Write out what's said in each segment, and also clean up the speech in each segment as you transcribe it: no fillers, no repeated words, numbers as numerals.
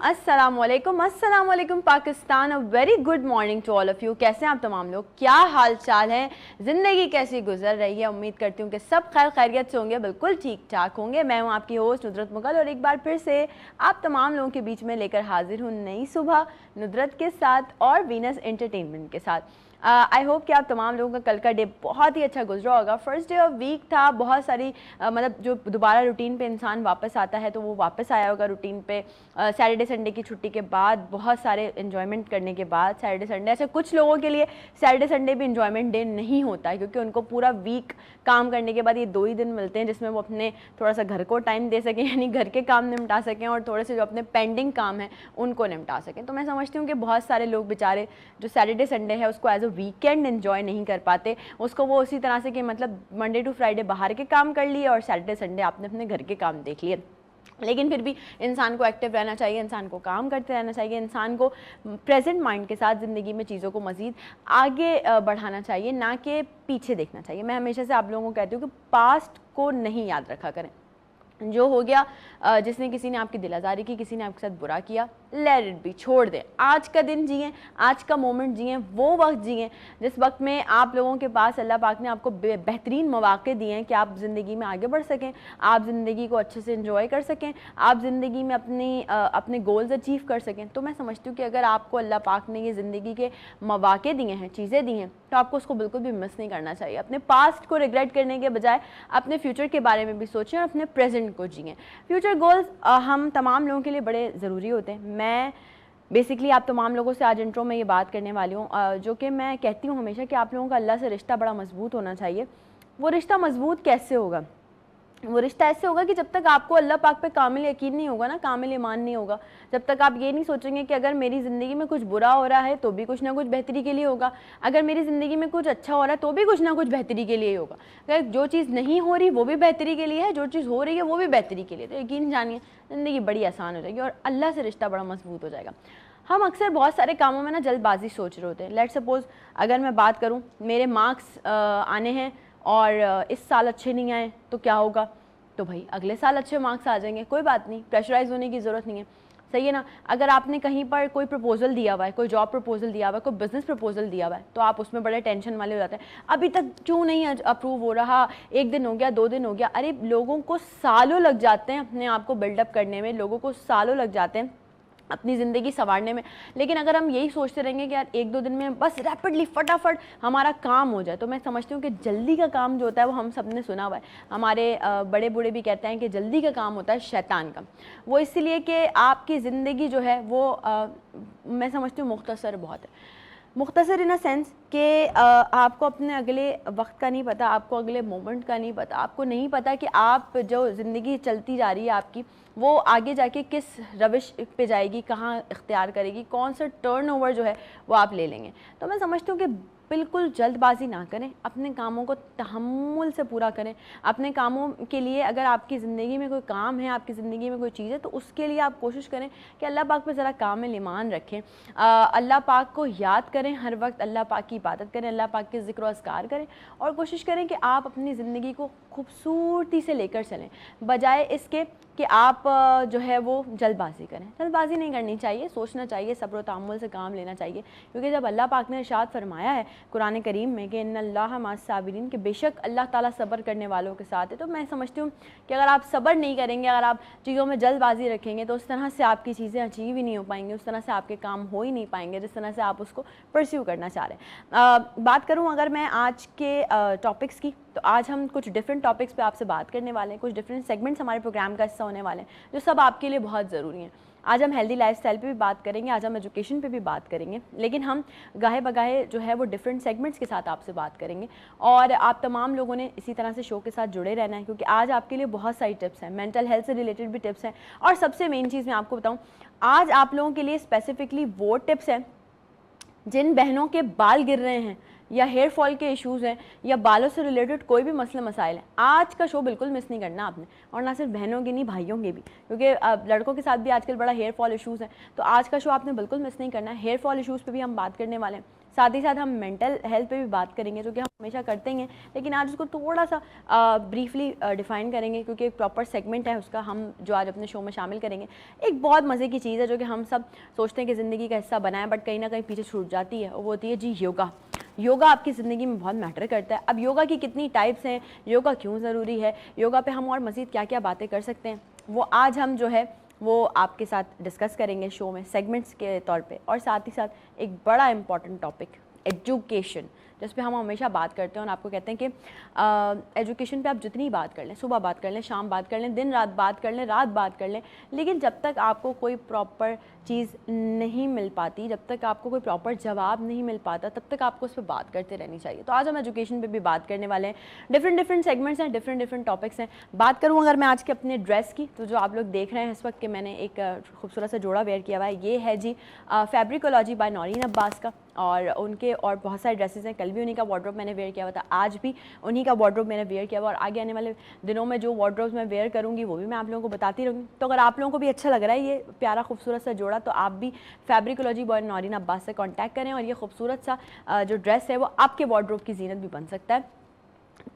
अस्सलाम वालेकुम Pakistan. A very good morning to all of you. कैसे हैं आप तमाम लोग? क्या हाल चाल है? ज़िंदगी कैसी गुजर रही है? उम्मीद करती हूँ कि सब खैर खैरियत से होंगे, बिल्कुल ठीक ठाक होंगे। मैं हूँ आपकी होस्ट नुदरत मुगल और एक बार फिर से आप तमाम लोगों के बीच में लेकर हाजिर हूँ नई सुबह नुदरत के साथ और वीनस एंटरटेनमेंट के साथ। आई होप कि आप तमाम लोगों का कल का डे बहुत ही अच्छा गुजरा होगा। फर्स्ट डे ऑफ वीक था, बहुत सारी मतलब जो दोबारा रूटीन पे इंसान वापस आता है तो वो वापस आया होगा रूटीन पे। सैटरडे संडे की छुट्टी के बाद, बहुत सारे इन्जॉयमेंट करने के बाद सैटरडे संडे, ऐसे कुछ लोगों के लिए सैटरडे संडे भी इन्जॉयमेंट डे नहीं होता है क्योंकि उनको पूरा वीक काम करने के बाद ये 2 ही दिन मिलते हैं जिसमें वो अपने थोड़ा सा घर को टाइम दे सकें, यानी घर के काम निपटा सकें और थोड़े से जो अपने पेंडिंग काम है उनको निपटा सकें। तो मैं समझती हूँ कि बहुत सारे लोग बेचारे जो सैटरडे संडे है उसको एज अ वीकेंड एंजॉय नहीं कर पाते, उसको वो उसी तरह से कि मतलब मंडे टू फ्राइडे बाहर के काम कर लिए और सैटरडे संडे आपने अपने घर के काम देख लिए। लेकिन फिर भी इंसान को एक्टिव रहना चाहिए, इंसान को काम करते रहना चाहिए, इंसान को प्रेजेंट माइंड के साथ ज़िंदगी में चीज़ों को मज़ीद आगे बढ़ाना चाहिए, ना कि पीछे देखना चाहिए। मैं हमेशा से आप लोगों को कहती हूँ कि पास्ट को नहीं याद रखा करें। जो हो गया, जिसने किसी ने आपकी दिल आज़ारी की, किसी ने आपके साथ बुरा किया, लेट इट बी, छोड़ दें। आज का दिन जिएं, आज का मोमेंट जिएं, वो वक्त जिएं जिस वक्त में आप लोगों के पास अल्लाह पाक ने आपको बेहतरीन मौक़े दिए हैं कि आप ज़िंदगी में आगे बढ़ सकें, आप ज़िंदगी को अच्छे से इंजॉय कर सकें, आप ज़िंदगी में अपने गोल्स अचीव कर सकें। तो मैं समझती हूँ कि अगर आपको अल्लाह पाक ने ये ज़िंदगी के मौक़े दिए हैं, चीज़ें दी हैं, तो आपको उसको बिल्कुल भी मिस नहीं करना चाहिए। अपने पास्ट को रिग्रेट करने के बजाय अपने फ्यूचर के बारे में भी सोचें और अपने प्रेजेंट को जिएं। फ्यूचर गोल्स हम तमाम लोगों के लिए बड़े ज़रूरी होते हैं। मैं बेसिकली आप तमाम लोगों से आज इंट्रो में ये बात करने वाली हूँ, जो कि मैं कहती हूँ हमेशा कि आप लोगों का अल्लाह से रिश्ता बड़ा मजबूत होना चाहिए। वो रिश्ता मजबूत कैसे होगा? वो रिश्ता ऐसे होगा कि जब तक आपको अल्लाह पाक पे कामिल यकीन नहीं होगा ना, कामिल ईमान नहीं होगा, जब तक आप ये नहीं सोचेंगे कि अगर मेरी ज़िंदगी में कुछ बुरा हो रहा है तो भी कुछ ना कुछ बेहतरी के लिए होगा, अगर मेरी ज़िंदगी में कुछ अच्छा हो रहा है तो भी कुछ ना कुछ बेहतरी के लिए होगा, अगर जो चीज़ नहीं हो रही वो भी बेहतरी के लिए है, जो चीज़ हो रही है वो भी बेहतरी के लिए, तो यकीन जानिए ज़िंदगी बड़ी आसान हो जाएगी और अल्लाह से रिश्ता बड़ा मजबूत हो जाएगा। हम अक्सर बहुत सारे कामों में ना जल्दबाजी सोच रहे होते हैं। लेट्स सपोज़ अगर मैं बात करूँ, मेरे मार्क्स आने हैं और इस साल अच्छे नहीं आए तो क्या होगा? तो भाई अगले साल अच्छे मार्क्स आ जाएंगे, कोई बात नहीं, प्रेशराइज होने की ज़रूरत नहीं है, सही है ना। अगर आपने कहीं पर कोई प्रपोजल दिया हुआ है, कोई जॉब प्रपोजल दिया हुआ है, कोई बिजनेस प्रपोजल दिया हुआ है, तो आप उसमें बड़े टेंशन वाले हो जाते हैं, अभी तक क्यों नहीं अप्रूव हो रहा, 1 दिन हो गया, 2 दिन हो गया। अरे लोगों को सालों लग जाते हैं अपने आप को बिल्डअप करने में, लोगों को सालों लग जाते हैं अपनी ज़िंदगी संवारने में। लेकिन अगर हम यही सोचते रहेंगे कि यार 1-2 दिन में बस रैपिडली फटाफट हमारा काम हो जाए, तो मैं समझती हूँ कि जल्दी का काम जो होता है वो हम सब ने सुना हुआ है, हमारे बड़े बूढ़े भी कहते हैं कि जल्दी का काम होता है शैतान का। वो इसलिए कि आपकी ज़िंदगी जो है वो मैं समझती हूँ मुख्तसर बहुत है, मुख्तसर इन अ सेंस कि आपको अपने अगले वक्त का नहीं पता, आपको अगले मोमेंट का नहीं पता, आपको नहीं पता कि आप जो ज़िंदगी चलती जा रही है आपकी वो आगे जाके किस रविश पे जाएगी, कहाँ इख्तियार करेगी, कौन सा टर्न ओवर जो है वो आप ले लेंगे। तो मैं समझती हूँ कि बिल्कुल जल्दबाजी ना करें, अपने कामों को तहम्मुल से पूरा करें। अपने कामों के लिए अगर आपकी ज़िंदगी में कोई काम है, आपकी ज़िंदगी में कोई चीज़ है, तो उसके लिए आप कोशिश करें कि अल्लाह पाक पे ज़रा कामिल ईमान रखें, अल्लाह पाक को याद करें, हर वक्त अल्लाह पाक की इबादत करें, अल्लाह पाक के ज़िक्र अस्कार करें और कोशिश करें कि आप अपनी ज़िंदगी को खूबसूरती से लेकर चलें, बजाय इसके कि आप जो है वो जल्दबाजी करें। जल्दबाजी नहीं करनी चाहिए, सोचना चाहिए, सब्र व तहम्मुल से काम लेना चाहिए, क्योंकि जब अल्लाह पाक ने इरशाद फरमाया है कुरान करीम में कि इन्नल्लाह मअस साबिरीन, कि बेशक अल्लाह ताला सब्र करने वालों के साथ है, तो मैं समझती हूँ कि अगर आप सब्र नहीं करेंगे, अगर आप चीज़ों में जल्दबाजी रखेंगे तो उस तरह से आपकी चीज़ें अचीव ही नहीं हो पाएंगी, उस तरह से आपके काम हो ही नहीं पाएंगे जिस तरह से आप उसको परस्यू करना चाह रहे हैं। बात करूँ अगर मैं आज के टॉपिक्स की, तो आज हम कुछ डिफरेंट टॉपिक्स पे आपसे बात करने वाले हैं, कुछ डिफरेंट सेगमेंट्स हमारे प्रोग्राम का हिस्सा होने वाले हैं जो सब आपके लिए बहुत ज़रूरी हैं। आज हम हेल्दी लाइफस्टाइल पे भी बात करेंगे, आज हम एजुकेशन पे भी बात करेंगे, लेकिन हम गाहे बगाहे जो है वो डिफरेंट सेगमेंट्स के साथ आपसे बात करेंगे और आप तमाम लोगों ने इसी तरह से शो के साथ जुड़े रहना है, क्योंकि आज आपके लिए बहुत सारी टिप्स हैं, मेंटल हेल्थ से रिलेटेड भी टिप्स हैं और सबसे मेन चीज़ मैं आपको बताऊँ, आज आप लोगों के लिए स्पेसिफिकली वो टिप्स हैं जिन बहनों के बाल गिर रहे हैं या हेयर फॉल के इश्यूज़ हैं या बालों से रिलेटेड कोई भी मसले मसाइल हैं। आज का शो बिल्कुल मिस नहीं करना आपने, और ना सिर्फ बहनों के नहीं भाइयों के भी, क्योंकि लड़कों के साथ भी आजकल बड़ा हेयर फॉल इश्यूज़ हैं, तो आज का शो आपने बिल्कुल मिस नहीं करना है। हेयर फॉल इश्यूज़ पे भी हम बात करने वाले हैं, साथ ही साथ हम मेंटल हेल्थ पे भी बात करेंगे, जो कि हम हमेशा करते ही हैं, लेकिन आज उसको थोड़ा सा ब्रीफली डिफाइन करेंगे, क्योंकि एक प्रॉपर सेगमेंट है उसका हम जो आज अपने शो में शामिल करेंगे। एक बहुत मज़े की चीज़ है जो कि हम सब सोचते हैं कि ज़िंदगी का हिस्सा बनाए, बट कहीं ना कहीं पीछे छूट जाती है, वो होती है जी योगा। योगा आपकी ज़िंदगी में बहुत मैटर करता है। अब योगा की कितनी टाइप्स हैं, योगा क्यों ज़रूरी है, योगा पे हम और मज़ीद क्या क्या बातें कर सकते हैं, वो आज हम जो है वो आपके साथ डिस्कस करेंगे शो में सेगमेंट्स के तौर पे। और साथ ही साथ एक बड़ा इंपॉर्टेंट टॉपिक एजुकेशन, जिस पे हम हमेशा बात करते हैं और आपको कहते हैं कि एजुकेशन पे आप जितनी बात कर लें, सुबह बात कर लें, शाम बात कर लें, दिन रात बात कर लें, रात बात कर लें, लेकिन जब तक आपको कोई प्रॉपर चीज़ नहीं मिल पाती, जब तक आपको कोई प्रॉपर जवाब नहीं मिल पाता, तब तक आपको उस पर बात करते रहनी चाहिए। तो आज हम एजुकेशन पे भी बात करने वाले हैं। डिफरेंट सेगमेंट्स हैं, डिफरेंट टॉपिक्स हैं। बात करूँ अगर मैं आज के अपने ड्रेस की, तो जो आप लोग देख रहे हैं इस वक्त कि मैंने एक खूबसूरत सा जोड़ा वेयर किया हुआ है, ये है जी फैब्रिकोलॉजी बाय नौरीन अब्बास का। और उनके और बहुत सारे ड्रेसेस हैं, कल भी उन्हीं का वार्डरोब मैंने वेयर किया हुआ था, आज भी उन्हीं का वार्डरोब मैंने वेयर किया हुआ, और आगे आने वाले दिनों में जो वार्डरोब्स मैं वेयर करूँगी वो भी मैं आप लोगों को बताती रहूँगी। तो अगर आप लोगों को भी अच्छा लग रहा है ये प्यारा खूबसूरत सा जोड़ा, तो आप भी फैब्रिकोलॉजी बाय नौरीन अब्बास से कॉन्टैक्ट करें, और ये खूबसूरत सा जो ड्रेस है वो आपके वार्डरोब की जीनत भी बन सकता है।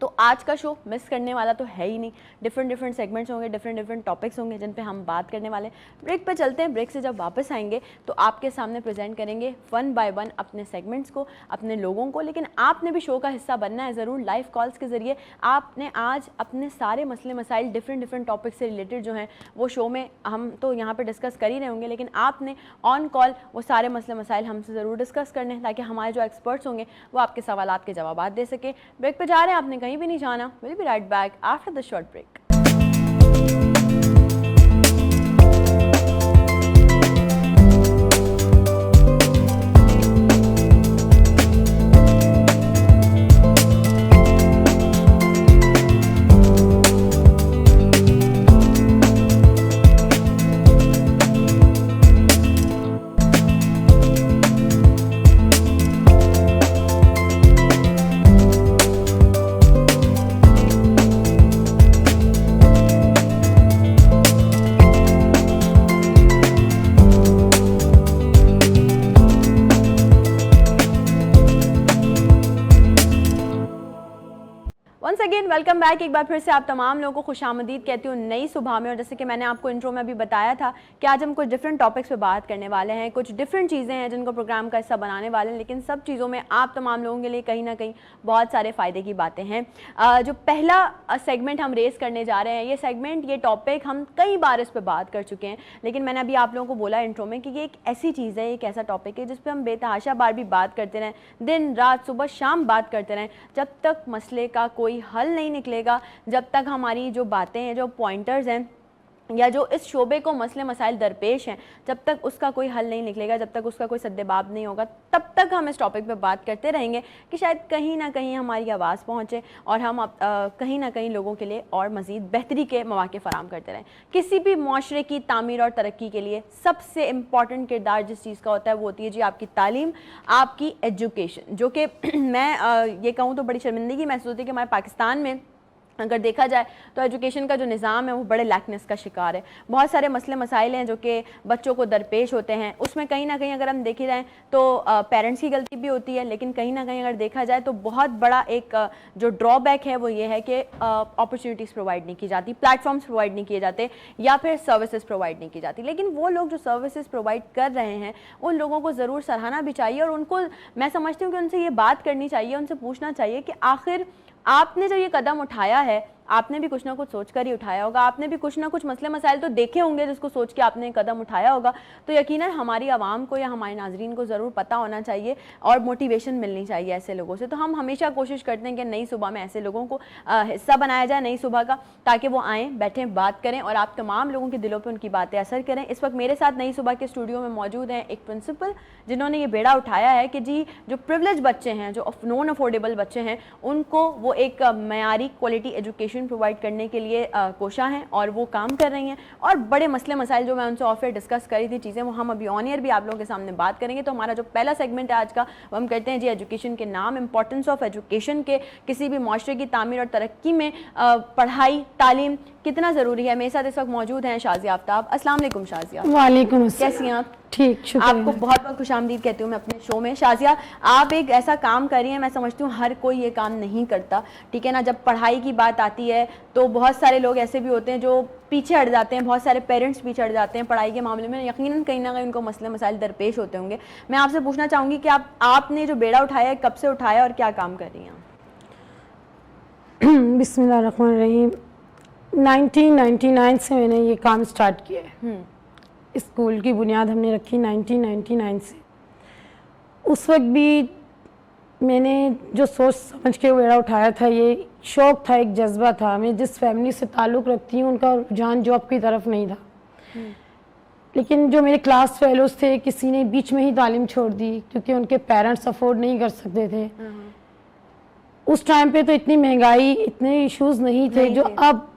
तो आज का शो मिस करने वाला तो है ही नहीं। डिफरेंट सेगमेंट्स होंगे, डिफरेंट टॉपिक्स होंगे जिन पे हम बात करने वाले हैं। ब्रेक पे चलते हैं, ब्रेक से जब वापस आएंगे तो आपके सामने प्रेजेंट करेंगे वन बाय वन अपने सेगमेंट्स को, अपने लोगों को। लेकिन आपने भी शो का हिस्सा बनना है ज़रूर। लाइव कॉल्स के ज़रिए आपने आज अपने सारे मसले मसाइल डिफरेंट टॉपिक से रिलेटेड जो हैं वो शो में हम तो यहाँ पर डिस्कस कर ही रहे होंगे, लेकिन आपने ऑन कॉल वो सारे मसले मसाइल हमसे ज़रूर डिस्कस करने हैं, ताकि हमारे जो एक्सपर्ट्स होंगे वो आपके सवालात के जवाब दे सके। ब्रेक पे जा रहे हैं, आपने कहीं भी नहीं जाना। We'll be right back after the short break. Welcome back. एक बार फिर से आप तमाम लोगों को खुशामदीद कहती हूँ नई सुबह में। और जैसे कि मैंने आपको इंट्रो में अभी बताया था कि आज हम कुछ डिफरेंट टॉपिक्स पे बात करने वाले हैं, कुछ डिफरेंट चीज़ें हैं जिनको प्रोग्राम का हिस्सा बनाने वाले हैं, लेकिन सब चीज़ों में आप तमाम लोगों के लिए कहीं ना कहीं बहुत सारे फ़ायदे की बातें हैं। जो पहला सेगमेंट हम रेस करने जा रहे हैं, ये सेगमेंट, ये टॉपिक हम कई बार इस पर बात कर चुके हैं, लेकिन मैंने अभी आप लोगों को बोला इंट्रो में कि ये एक ऐसी चीज़ है, एक ऐसा टॉपिक है जिस पर हम बेतहाशा बार भी बात करते रहें, दिन रात सुबह शाम बात करते रहें, जब तक मसले का कोई हल नहीं निकलेगा, जब तक हमारी जो बातें हैं, जो पॉइंटर्स हैं, या जो इस शोबे को मसले मसाइल दरपेश हैं, जब तक उसका कोई हल नहीं निकलेगा, जब तक उसका कोई सद्देबाब नहीं होगा, तब तक हम इस टॉपिक पे बात करते रहेंगे कि शायद कहीं ना कहीं हमारी आवाज़ पहुँचे और हम कहीं ना कहीं लोगों के लिए और मज़ीद बेहतरी के मौके फराम करते रहें। किसी भी माशरे की तामीर और तरक्की के लिए सबसे इम्पॉर्टेंट किरदार जिस चीज़ का होता है वो होती है जी आपकी तालीम, आपकी एजुकेशन, जो कि मैं ये कहूँ तो बड़ी शर्मिंदगी महसूस होती है कि हमारे पाकिस्तान में अगर देखा जाए तो एजुकेशन का जो निज़ाम है वो बड़े लैकनेस का शिकार है। बहुत सारे मसले मसाइल हैं जो कि बच्चों को दरपेश होते हैं, उसमें कहीं ना कहीं अगर हम देखे जाएँ तो पेरेंट्स की गलती भी होती है, लेकिन कहीं ना कहीं अगर देखा जाए तो बहुत बड़ा एक जो ड्रॉबैक है वो ये है कि अपॉर्चुनिटीज़ प्रोवाइड नहीं की जाती, प्लेटफॉर्म्स प्रोवाइड नहीं किए जाते, या फिर सर्विसेज प्रोवाइड नहीं की जाती। लेकिन वो लोग जो सर्विसेज प्रोवाइड कर रहे हैं उन लोगों को ज़रूर सराहना भी चाहिए, और उनको मैं समझती हूँ कि उनसे ये बात करनी चाहिए, उनसे पूछना चाहिए कि आखिर आपने जो ये कदम उठाया है, आपने भी कुछ ना कुछ सोच कर ही उठाया होगा, आपने भी कुछ ना कुछ मसले मसाइल तो देखे होंगे जिसको सोच के आपने कदम उठाया होगा। तो यकीनन हमारी आवाम को या हमारे नाजरीन को ज़रूर पता होना चाहिए और मोटिवेशन मिलनी चाहिए ऐसे लोगों से। तो हम हमेशा कोशिश करते हैं कि नई सुबह में ऐसे लोगों को हिस्सा बनाया जाए नई सुबह का, ताकि वो आएँ, बैठें, बात करें और आप तमाम लोगों के दिलों पर उनकी बातें असर करें। इस वक्त मेरे साथ नई सुबह के स्टूडियो में मौजूद हैं एक प्रिंसिपल जिन्होंने ये बेड़ा उठाया है कि जी जो प्रिविलेज बच्चे हैं, जो नॉन अफोर्डेबल बच्चे हैं, उनको वो एक मयारी क्वालिटी एजुकेशन प्रोवाइड करने के लिए कोशा हैं और वो काम कर रही हैं। और बड़े मसले मसाइल जो मैं उनसे ऑफ एयर डिस्कस करी थी चीज़ें, वो हम अभी ऑन एयर भी आप लोगों के सामने बात करेंगे। तो हमारा जो पहला सेगमेंट है आज का, वो हम करते हैं जी एजुकेशन के नाम, इंपॉर्टेंस ऑफ एजुकेशन के किसी भी माशरे की तामीर और तरक्की में पढ़ाई तालीम कितना ज़रूरी है। मेरे साथ इस वक्त मौजूद हैं शाज़िया आफ्ताब। अस्सलाम वालेकुम शाज़िया। वालेकुम अस्सलाम। कैसी हैं आप? ठीक, शुक्रिया। आपको बहुत बहुत खुशामदीद कहती हूँ मैं अपने शो में। शाजिया, आप एक ऐसा काम कर रही हैं, मैं समझती हूँ हर कोई ये काम नहीं करता, ठीक है ना। जब पढ़ाई की बात आती है तो बहुत सारे लोग ऐसे भी होते हैं जो पीछे हट जाते हैं, बहुत सारे पेरेंट्स पीछे हट जाते हैं पढ़ाई के मामले में। यकीनन कहीं ना कहीं उनको मसले मसाइल दरपेश होते होंगे। मैं आपसे पूछना चाहूँगी कि आपने जो बेड़ा उठाया है, कब से उठाया और क्या काम कर रही हैं? बिस्मिल्लाहिर्रहमानिर्रहीम। 1999 से मैंने ये काम स्टार्ट किया है। स्कूल की बुनियाद हमने रखी 1999 से। उस वक्त भी मैंने जो सोच समझ के बेड़ा उठाया था, ये शौक़ था, एक जज्बा था। मैं जिस फैमिली से ताल्लुक़ रखती हूँ उनका रुझान जॉब की तरफ नहीं था, लेकिन जो मेरे क्लास फेलोज़ थे, किसी ने बीच में ही तालीम छोड़ दी क्योंकि उनके पेरेंट्स अफोर्ड नहीं कर सकते थे। उस टाइम पे तो इतनी महंगाई, इतने इश्यूज़ नहीं थे जो अब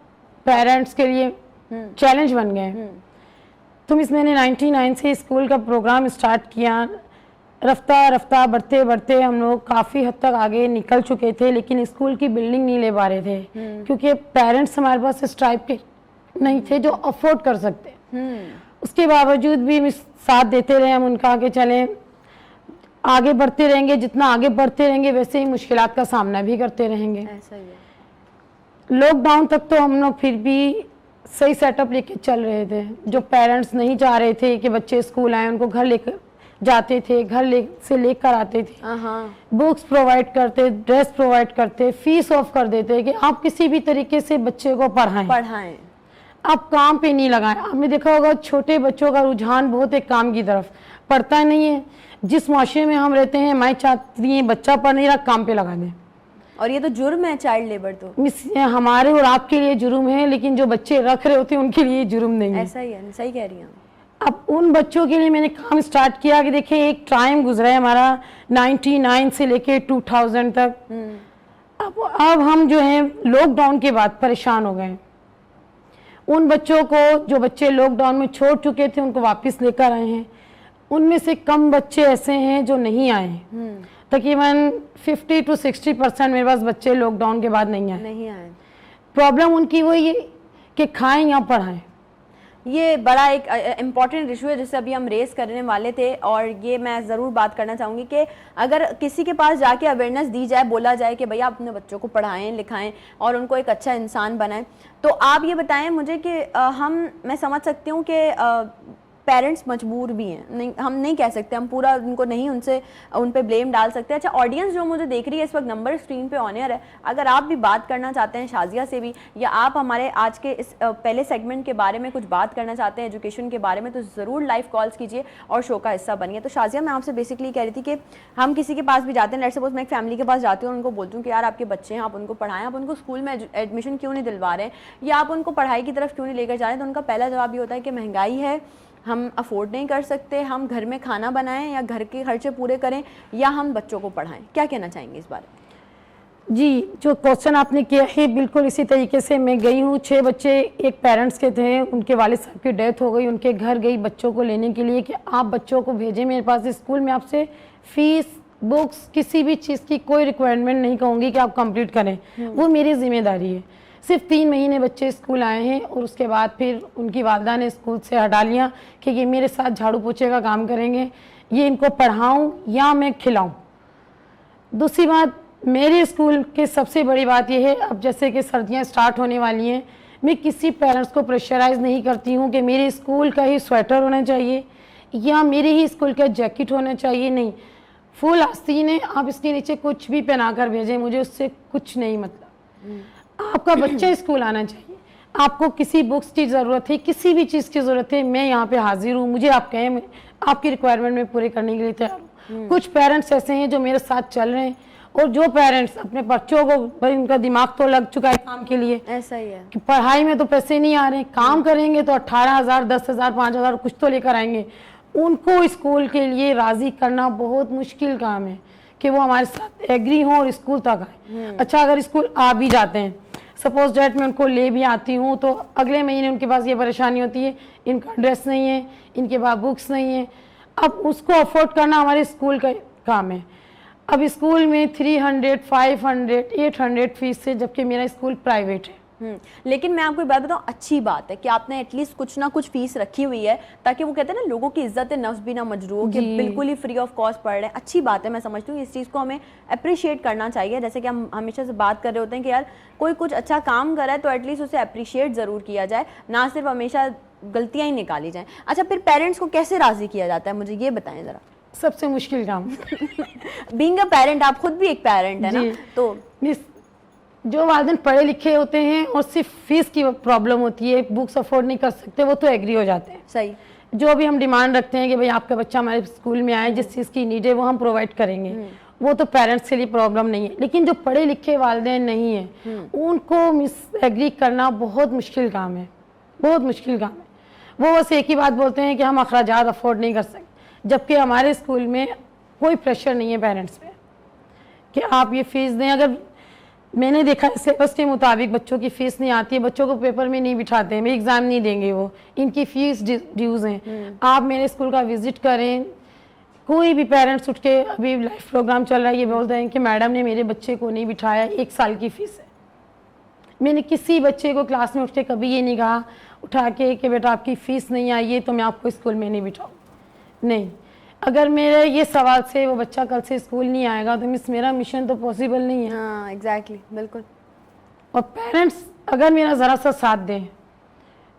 पेरेंट्स के लिए चैलेंज बन गए। तो मिस मैंने 99 से स्कूल का प्रोग्राम स्टार्ट किया। रफ्ता रफ्ता बढ़ते बढ़ते हम लोग काफ़ी हद तक आगे निकल चुके थे, लेकिन स्कूल की बिल्डिंग नहीं ले पा रहे थे क्योंकि पेरेंट्स हमारे पास इस टाइप के नहीं थे जो अफोर्ड कर सकते। उसके बावजूद भी मिस साथ देते रहे हम उनका, आगे चलें, आगे बढ़ते रहेंगे। जितना आगे बढ़ते रहेंगे वैसे ही मुश्किलात का सामना भी करते रहेंगे। ऐसा ही है। लॉकडाउन तक तो हम लोग फिर भी सही सेटअप लेके चल रहे थे। जो पेरेंट्स नहीं चाह रहे थे कि बच्चे स्कूल आए, उनको घर लेकर जाते थे, घर से लेकर आते थे, बुक्स प्रोवाइड करते, ड्रेस प्रोवाइड करते, फीस ऑफ कर देते कि आप किसी भी तरीके से बच्चे को पढ़ाएं, आप काम पे नहीं लगाएं। आपने देखा होगा छोटे बच्चों का रुझान बहुत है काम की तरफ, पढ़ता नहीं है। जिस माशरे में हम रहते हैं, मैं चाहती हूँ बच्चा पढ़ नहीं रहा, काम पे लगा दें। और ये तो जुर्म है, चाइल्ड लेबर तो मिस हमारे और आपके लिए जुर्म है, लेकिन जो बच्चे रख रहे होते हैं उनके लिए जुर्म नहीं है। ऐसा ही है, सही कह रही हैं। अब उन बच्चों के लिए मैंने काम स्टार्ट किया कि देखिए एक टाइम गुजरा है हमारा 99 से लेके 2000 तक। अब हम जो है लॉकडाउन के बाद परेशान हो गए। उन बच्चों को, जो बच्चे लॉकडाउन में छोड़ चुके थे, उनको वापस लेकर आए हैं। उनमें से कम बच्चे ऐसे हैं जो नहीं आए। तकरीबन 50 to 60% मेरे पास बच्चे लॉकडाउन के बाद नहीं आए। प्रॉब्लम उनकी वही है कि खाएं या पढ़ाएं। ये बड़ा एक इम्पॉर्टेंट इशू है जिससे अभी हम रेस करने वाले थे, और ये मैं ज़रूर बात करना चाहूँगी कि अगर किसी के पास जाके अवेयरनेस दी जाए, बोला जाए कि भैया अपने बच्चों को पढ़ाएं लिखाएं और उनको एक अच्छा इंसान बनाएं, तो आप ये बताएं मुझे कि मैं समझ सकती हूँ कि पेरेंट्स मजबूर भी हैं। नहीं, हम नहीं कह सकते, हम पूरा उनको नहीं उन पे ब्लेम डाल सकते। अच्छा, ऑडियंस जो मुझे देख रही है इस वक्त, नंबर स्क्रीन पे ऑन एयर है, अगर आप भी बात करना चाहते हैं शाजिया से भी, या आप हमारे आज के इस पहले सेगमेंट के बारे में कुछ बात करना चाहते हैं एजुकेशन के बारे में, तो ज़रूर लाइव कॉल्स कीजिए और शो का हिस्सा बनिए। तो शाजिया, मैं आपसे बेसिकली कह रही थी कि हम किसी के पास भी जाते हैं, लेट्स सपोज मैं एक फैमिली के पास जाती हूँ, उनको बोलती हूँ कि यार आपके बच्चे हैं, आप उनको पढ़ाएं, आप उनको स्कूल में एडमिशन क्यों नहीं दिलवा रहे, या आप उनको पढ़ाई की तरफ क्यों नहीं लेकर जा रहे हैं, तो उनका पहला जवाब ये होता है कि महंगाई है, हम अफोर्ड नहीं कर सकते, हम घर में खाना बनाएं या घर के खर्चे पूरे करें, या हम बच्चों को पढ़ाएं। क्या कहना चाहेंगे इस बारे में? जी, जो क्वेश्चन आपने किया है बिल्कुल इसी तरीके से मैं गई हूँ। 6 बच्चे एक पेरेंट्स के थे, उनके वालिद साहब की डेथ हो गई, उनके घर गई बच्चों को लेने के लिए कि आप बच्चों को भेजें मेरे पास स्कूल में, आपसे फीस, बुक्स, किसी भी चीज़ की कोई रिक्वायरमेंट नहीं कहूँगी कि आप कंप्लीट करें, वो मेरी जिम्मेदारी है। सिर्फ 3 महीने बच्चे स्कूल आए हैं और उसके बाद फिर उनकी वालदा ने स्कूल से हटा लिया कि ये मेरे साथ झाड़ू पोछे का काम करेंगे, ये इनको पढ़ाऊं या मैं खिलाऊं। दूसरी बात, मेरे स्कूल की सबसे बड़ी बात यह है, अब जैसे कि सर्दियां स्टार्ट होने वाली हैं, मैं किसी पेरेंट्स को प्रेशराइज नहीं करती हूं कि मेरे स्कूल का ही स्वेटर होना चाहिए या मेरे ही स्कूल का जैकेट होना चाहिए। नहीं, फुल आस्तीन है, आप इसके नीचे कुछ भी पहना कर भेजें, मुझे उससे कुछ नहीं मतलब। आपका बच्चा स्कूल आना चाहिए। आपको किसी बुक्स की ज़रूरत है, किसी भी चीज़ की ज़रूरत है, मैं यहाँ पे हाजिर हूँ। मुझे आप कहें, आपकी रिक्वायरमेंट में पूरे करने के लिए तैयार हूँ। कुछ पेरेंट्स ऐसे हैं जो मेरे साथ चल रहे हैं, और जो पेरेंट्स अपने बच्चों को, भाई उनका दिमाग तो लग चुका है काम के लिए, ऐसा ही है कि पढ़ाई में तो पैसे नहीं आ रहे, काम करेंगे तो 18,000, 10,000, 5,000 कुछ तो लेकर आएंगे। उनको स्कूल के लिए राज़ी करना बहुत मुश्किल काम है कि वो हमारे साथ एग्री हों और स्कूल तक आए। अच्छा, अगर स्कूल आ भी जाते हैं, सपोज डेट मैं उनको ले भी आती हूँ, तो अगले महीने उनके पास ये परेशानी होती है, इनका ड्रेस नहीं है, इनके पास बुक्स नहीं है। अब उसको अफोर्ड करना हमारे स्कूल का काम है। अब स्कूल में 300, 500, 800 फीस है, जबकि मेरा स्कूल प्राइवेट है। लेकिन मैं आपको एक बात बताऊं, अच्छी बात है कि आपने एटलीस्ट कुछ ना कुछ फीस रखी हुई है, ताकि वो कहते हैं ना लोगों की इज्जत नफ्स भी ना मजरू हो, कि बिल्कुल ही फ्री ऑफ कॉस्ट पढ़ रहे हैं। अच्छी बात है, मैं समझती हूँ इस चीज़ को हमें अप्रिशिएट करना चाहिए। जैसे कि हम हमेशा से बात कर रहे होते हैं कि यार कोई कुछ अच्छा काम कर रहा है तो एटलीस्ट उसे अप्रिशिएट ज़रूर किया जाए, ना सिर्फ हमेशा गलतियाँ ही निकाली जाएँ। अच्छा, फिर पेरेंट्स को कैसे राज़ी किया जाता है, मुझे ये बताएं ज़रा। सबसे मुश्किल काम बीइंग अ पेरेंट, आप खुद भी एक पेरेंट है ना, तो जो वालिदैन पढ़े लिखे होते हैं और सिर्फ फीस की प्रॉब्लम होती है, बुक्स अफोर्ड नहीं कर सकते, वो तो एग्री हो जाते हैं। सही। जो भी हम डिमांड रखते हैं कि भाई आपका बच्चा हमारे स्कूल में आए, जिस चीज़ की नीड है वो हम प्रोवाइड करेंगे, वो तो पेरेंट्स के लिए प्रॉब्लम नहीं है। लेकिन जो पढ़े लिखे वालिदैन नहीं है, उनको मिस एग्री करना बहुत मुश्किल काम है, बहुत मुश्किल काम है। वो बस एक ही बात बोलते हैं कि हम अखराजात अफोर्ड नहीं कर सकते, जबकि हमारे स्कूल में कोई प्रेशर नहीं है पेरेंट्स पे कि आप ये फीस दें। अगर मैंने देखा है सिलेबस के मुताबिक बच्चों की फीस नहीं आती है, बच्चों को पेपर में नहीं बिठाते हैं, एग्ज़ाम नहीं देंगे, वो इनकी फीस ड्यूज़ हैं। आप मेरे स्कूल का विजिट करें, कोई भी पेरेंट्स उठ के, अभी लाइव प्रोग्राम चल रहा है, ये बोलते हैं कि मैडम ने मेरे बच्चे को नहीं बिठाया, 1 साल की फ़ीस है। मैंने किसी बच्चे को क्लास में उठ के कभी ये नहीं कहा उठा के कि बेटा आपकी फ़ीस नहीं आई है तो मैं आपको स्कूल में नहीं बिठाऊँ, नहीं। अगर मेरे ये सवाल से वो बच्चा कल से स्कूल नहीं आएगा तो मिस मेरा मिशन तो पॉसिबल नहीं है। हाँ एग्जैक्टली, बिल्कुल। और पेरेंट्स अगर मेरा ज़रा सा साथ दें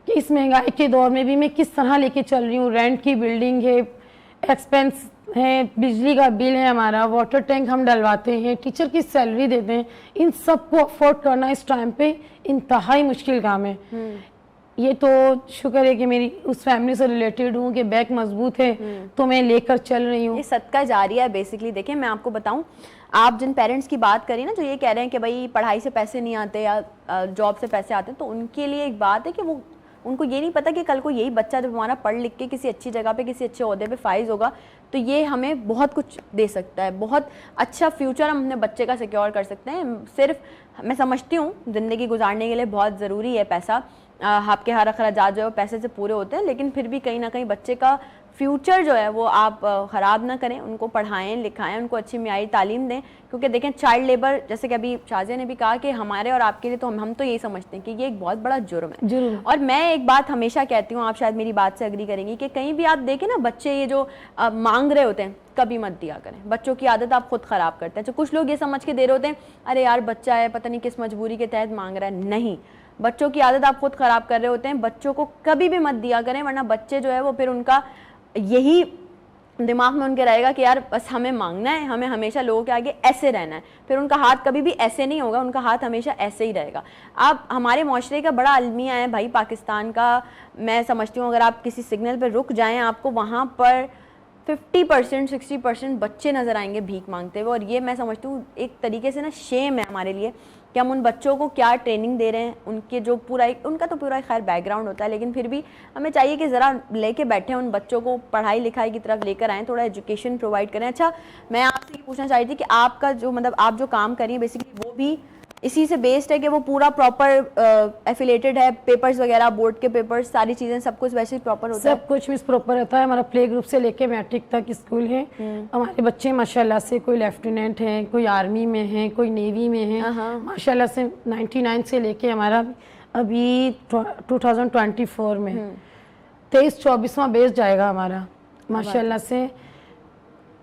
कि इस महंगाई के दौर में भी मैं किस तरह लेके चल रही हूँ, रेंट की बिल्डिंग है, एक्सपेंस है, बिजली का बिल है हमारा, वाटर टैंक हम डलवाते हैं, टीचर की सैलरी देते हैं, इन सब को अफोर्ड करना इस टाइम पे इंतहाई मुश्किल काम है। ये तो शुक्र है कि मेरी उस फैमिली से रिलेटेड हूँ कि बैक मजबूत है तो मैं लेकर चल रही हूँ। ये सदका जारिया है बेसिकली। देखिए मैं आपको बताऊँ, आप जिन पेरेंट्स की बात करें ना जो ये कह रहे हैं कि भाई पढ़ाई से पैसे नहीं आते या जॉब से पैसे आते हैं, तो उनके लिए एक बात है कि वो उनको ये नहीं पता कि कल को यही बच्चा जब हमारा पढ़ लिख के किसी अच्छी जगह पे किसी अच्छे ओहदे पे फाइज होगा तो ये हमें बहुत कुछ दे सकता है, बहुत अच्छा फ्यूचर हम अपने बच्चे का सिक्योर कर सकते हैं। सिर्फ मैं समझती हूँ ज़िंदगी गुजारने के लिए बहुत ज़रूरी है पैसा, आपके हर अखराजात जो है पैसे से पूरे होते हैं, लेकिन फिर भी कहीं ना कहीं बच्चे का फ्यूचर जो है वो आप ख़राब ना करें, उनको पढ़ाएं लिखाएं, उनको अच्छी मियारी तालीम दें। क्योंकि देखें चाइल्ड लेबर, जैसे कि अभी शाजिया ने भी कहा कि हमारे और आपके लिए तो हम तो यही समझते हैं कि ये एक बहुत बड़ा जुर्म है। और मैं एक बात हमेशा कहती हूँ, आप शायद मेरी बात से एग्री करेंगी, कि कहीं भी आप देखें ना बच्चे ये जो मांग रहे होते हैं कभी मत दिया करें। बच्चों की आदत आप खुद ख़राब करते हैं। तो कुछ लोग ये समझ के दे रहे होते हैं अरे यार बच्चा है पता नहीं किस मजबूरी के तहत मांग रहा है, नहीं, बच्चों की आदत आप खुद ख़राब कर रहे होते हैं। बच्चों को कभी भी मत दिया करें, वरना बच्चे जो है वो फिर उनका यही दिमाग में उनके रहेगा कि यार बस हमें मांगना है, हमें हमेशा लोगों के आगे ऐसे रहना है। फिर उनका हाथ कभी भी ऐसे नहीं होगा, उनका हाथ हमेशा ऐसे ही रहेगा। आप हमारे माशरे का बड़ा अलमिया है भाई पाकिस्तान का। मैं समझती हूँ अगर आप किसी सिग्नल पर रुक जाएं आपको वहाँ पर 50% 60% बच्चे नज़र आएंगे भीख मांगते हुए। और ये मैं समझती हूँ एक तरीके से ना शेम है हमारे लिए कि हम उन बच्चों को क्या ट्रेनिंग दे रहे हैं। उनके जो पूरा उनका तो पूरा खैर बैकग्राउंड होता है, लेकिन फिर भी हमें चाहिए कि ज़रा लेके बैठे उन बच्चों को पढ़ाई लिखाई की तरफ लेकर आएँ, थोड़ा एजुकेशन प्रोवाइड करें। अच्छा मैं आपसे ये पूछना चाह रही थी कि आपका जो मतलब आप जो काम करिए बेसिकली वो भी इसी से बेस्ड है कि वो पूरा प्रॉपर एफिलेटेड है, पेपर्स वगैरह बोर्ड के पेपर्स सारी चीज़ें सब कुछ वैसे ही प्रॉपर होता है? सब कुछ मिस प्रॉपर रहता है। हमारा प्ले ग्रुप से लेके मैट्रिक तक स्कूल है। हमारे बच्चे माशाल्लाह से कोई लेफ्टिनेंट हैं, कोई आर्मी में हैं, कोई नेवी में हैं, माशाल्लाह से 99 से लेके हमारा अभी 2024 में 23-24वां बेस जाएगा हमारा माशाल्लाह से।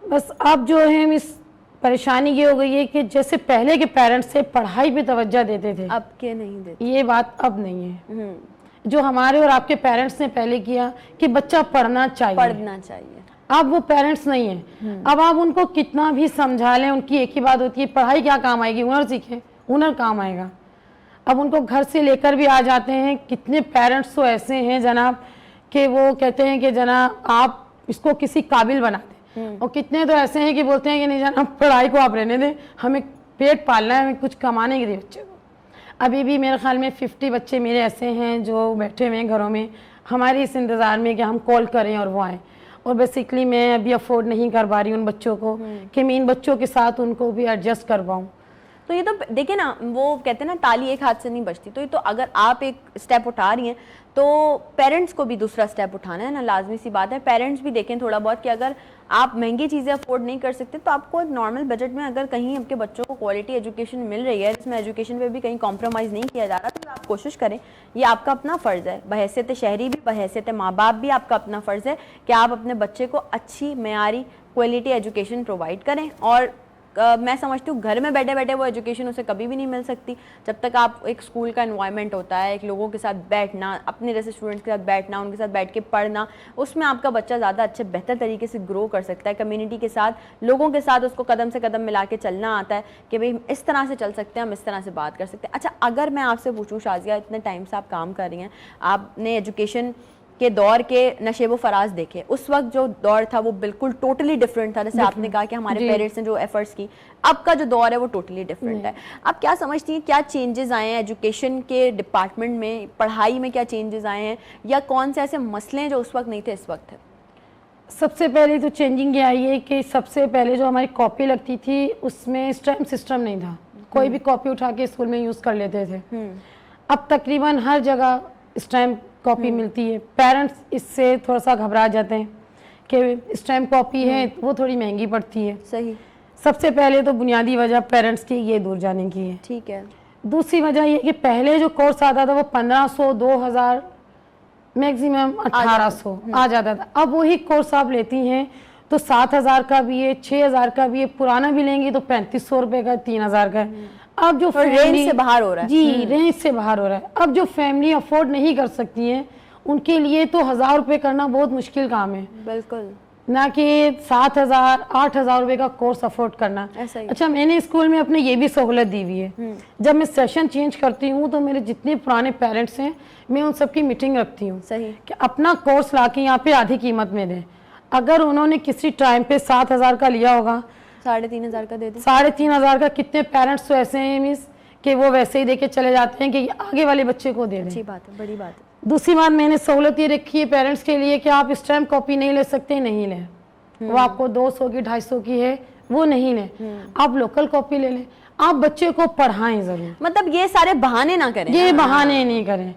बस अब जो है मिस परेशानी ये हो गई है कि जैसे पहले के पेरेंट्स से पढ़ाई पे तवज्जो देते थे, अब के नहीं देते, ये बात अब नहीं है। जो हमारे और आपके पेरेंट्स ने पहले किया कि बच्चा पढ़ना चाहिए, अब वो पेरेंट्स नहीं है। अब आप उनको कितना भी समझा लें, उनकी एक ही बात होती है पढ़ाई क्या काम आएगी, हुनर सीखें, हुनर काम आएगा। अब उनको घर से लेकर भी आ जाते हैं। कितने पेरेंट्स तो ऐसे हैं जनाब कि वो कहते हैं कि जनाब आप इसको किसी काबिल बना दें, और कितने तो ऐसे हैं कि बोलते हैं कि नहीं जाना पढ़ाई को आप रहने दें, हमें पेट पालना है, हमें कुछ कमाने के लिए बच्चे को। अभी भी मेरे ख्याल में 50 बच्चे मेरे ऐसे हैं जो बैठे हुए हैं घरों में हमारे इस इंतज़ार में कि हम कॉल करें और वो आएँ। और बेसिकली मैं अभी अफोर्ड नहीं कर पा रही उन बच्चों को कि मैं इन बच्चों के साथ उनको भी एडजस्ट कर पाऊँ। तो ये तो देखिए ना, वो कहते हैं ना ताली एक हाथ से नहीं बजती। तो ये तो अगर आप एक स्टेप उठा रही हैं तो पेरेंट्स को भी दूसरा स्टेप उठाना है ना, लाजमी सी बात है। पेरेंट्स भी देखें थोड़ा बहुत कि अगर आप महंगी चीज़ें अफोर्ड नहीं कर सकते तो आपको एक नॉर्मल बजट में अगर कहीं आपके बच्चों को क्वालिटी एजुकेशन मिल रही है जिसमें एजुकेशन पे भी कहीं कॉम्प्रोमाइज़ नहीं किया जा रहा, तो आप आप कोशिश करें, ये आपका अपना फ़र्ज़ है, बहैसियत शहरी भी, बहैसियत माँ बाप भी आपका अपना फ़र्ज़ है कि आप अपने बच्चे को अच्छी मेयारी क्वालिटी एजुकेशन प्रोवाइड करें। और मैं समझती हूँ घर में बैठे बैठे वो एजुकेशन उसे कभी भी नहीं मिल सकती जब तक आप एक स्कूल का एनवायरनमेंट होता है, एक लोगों के साथ बैठना, अपने जैसे स्टूडेंट्स के साथ बैठना, उनके साथ बैठ के पढ़ना, उसमें आपका बच्चा ज़्यादा अच्छे बेहतर तरीके से ग्रो कर सकता है। कम्युनिटी के साथ, लोगों के साथ उसको कदम से कदम मिला के चलना आता है कि भाई इस तरह से चल सकते हैं, हम इस तरह से बात कर सकते हैं। अच्छा, अगर मैं आपसे पूछूँ शाजिया, इतने टाइम से आप काम कर रही हैं, आपने एजुकेशन के दौर के नशेबो फराज देखे, उस वक्त जो दौर था वो बिल्कुल टोटली डिफरेंट था। जैसे आपने कहा कि हमारे पेरेंट्स ने जो एफर्ट्स की, अब का जो दौर है वो टोटली डिफरेंट है। आप क्या समझती हैं, क्या चेंजेस आए हैं एजुकेशन के डिपार्टमेंट में, पढ़ाई में क्या चेंजेस आए हैं, या कौन से ऐसे मसले हैं जो उस वक्त नहीं थे इस वक्त है? सबसे पहले तो चेंजिंग ये आई है कि सबसे पहले जो हमारी कॉपी लगती थी उसमें स्टैम्प सिस्टम नहीं था, कोई भी कॉपी उठा के स्कूल में यूज़ कर लेते थे। अब तकरीबन हर जगह स्टैम्प कॉपी मिलती है। पेरेंट्स इससे थोड़ा सा घबरा जाते हैं कि स्टैम्प कॉपी है वो थोड़ी महंगी पड़ती है। सही। सबसे पहले तो बुनियादी वजह पेरेंट्स की ये दूर जाने की है। ठीक है। दूसरी वजह ये कि पहले जो कोर्स आता था वो 1500, 2000, मैक्सिमम 1800 आ जाता था। अब वही कोर्स आप लेती हैं तो 7000 का भी है, 6000 का भी है, पुराना भी लेंगी तो 3500 रुपये का, 3000 का है। अब जो रेंज से बाहर हो रहा है। जी, रेंज से बाहर हो रहा है। अब जो फैमिली अफोर्ड नहीं कर सकती है उनके लिए तो 1000 रुपये करना बहुत मुश्किल काम है। बिल्कुल। ना कि 7000, 8000 रुपये का कोर्स अफोर्ड करना। अच्छा, मैंने स्कूल में अपने ये भी सहूलत दी हुई है, जब मैं सेशन चेंज करती हूँ तो मेरे जितने पुराने पेरेंट्स हैं मैं उन सबकी मीटिंग रखती हूँ। सही। कि अपना कोर्स ला के यहाँ पे आधी कीमत में दें। अगर उन्होंने किसी टाइम पे 7000 का लिया होगा, 3500 का दे दें। 3500 का। कितने पेरेंट्स तो ऐसे हैं मिस कि वो वैसे ही देके चले जाते हैं कि आगे वाले बच्चे को दे दें। अच्छी बात है, बड़ी बात है। दूसरी बात, मैंने सहूलत ये रखी है पेरेंट्स के लिए कि आप स्टैम्प कॉपी नहीं ले सकते, नहीं लें। वो आपको 200 की, 250 की है, वो नहीं लें। आप लोकल कॉपी ले लें। आप बच्चे को पढ़ाएं जरूर, मतलब ये सारे बहाने ना करें। ये बहाने नहीं करें।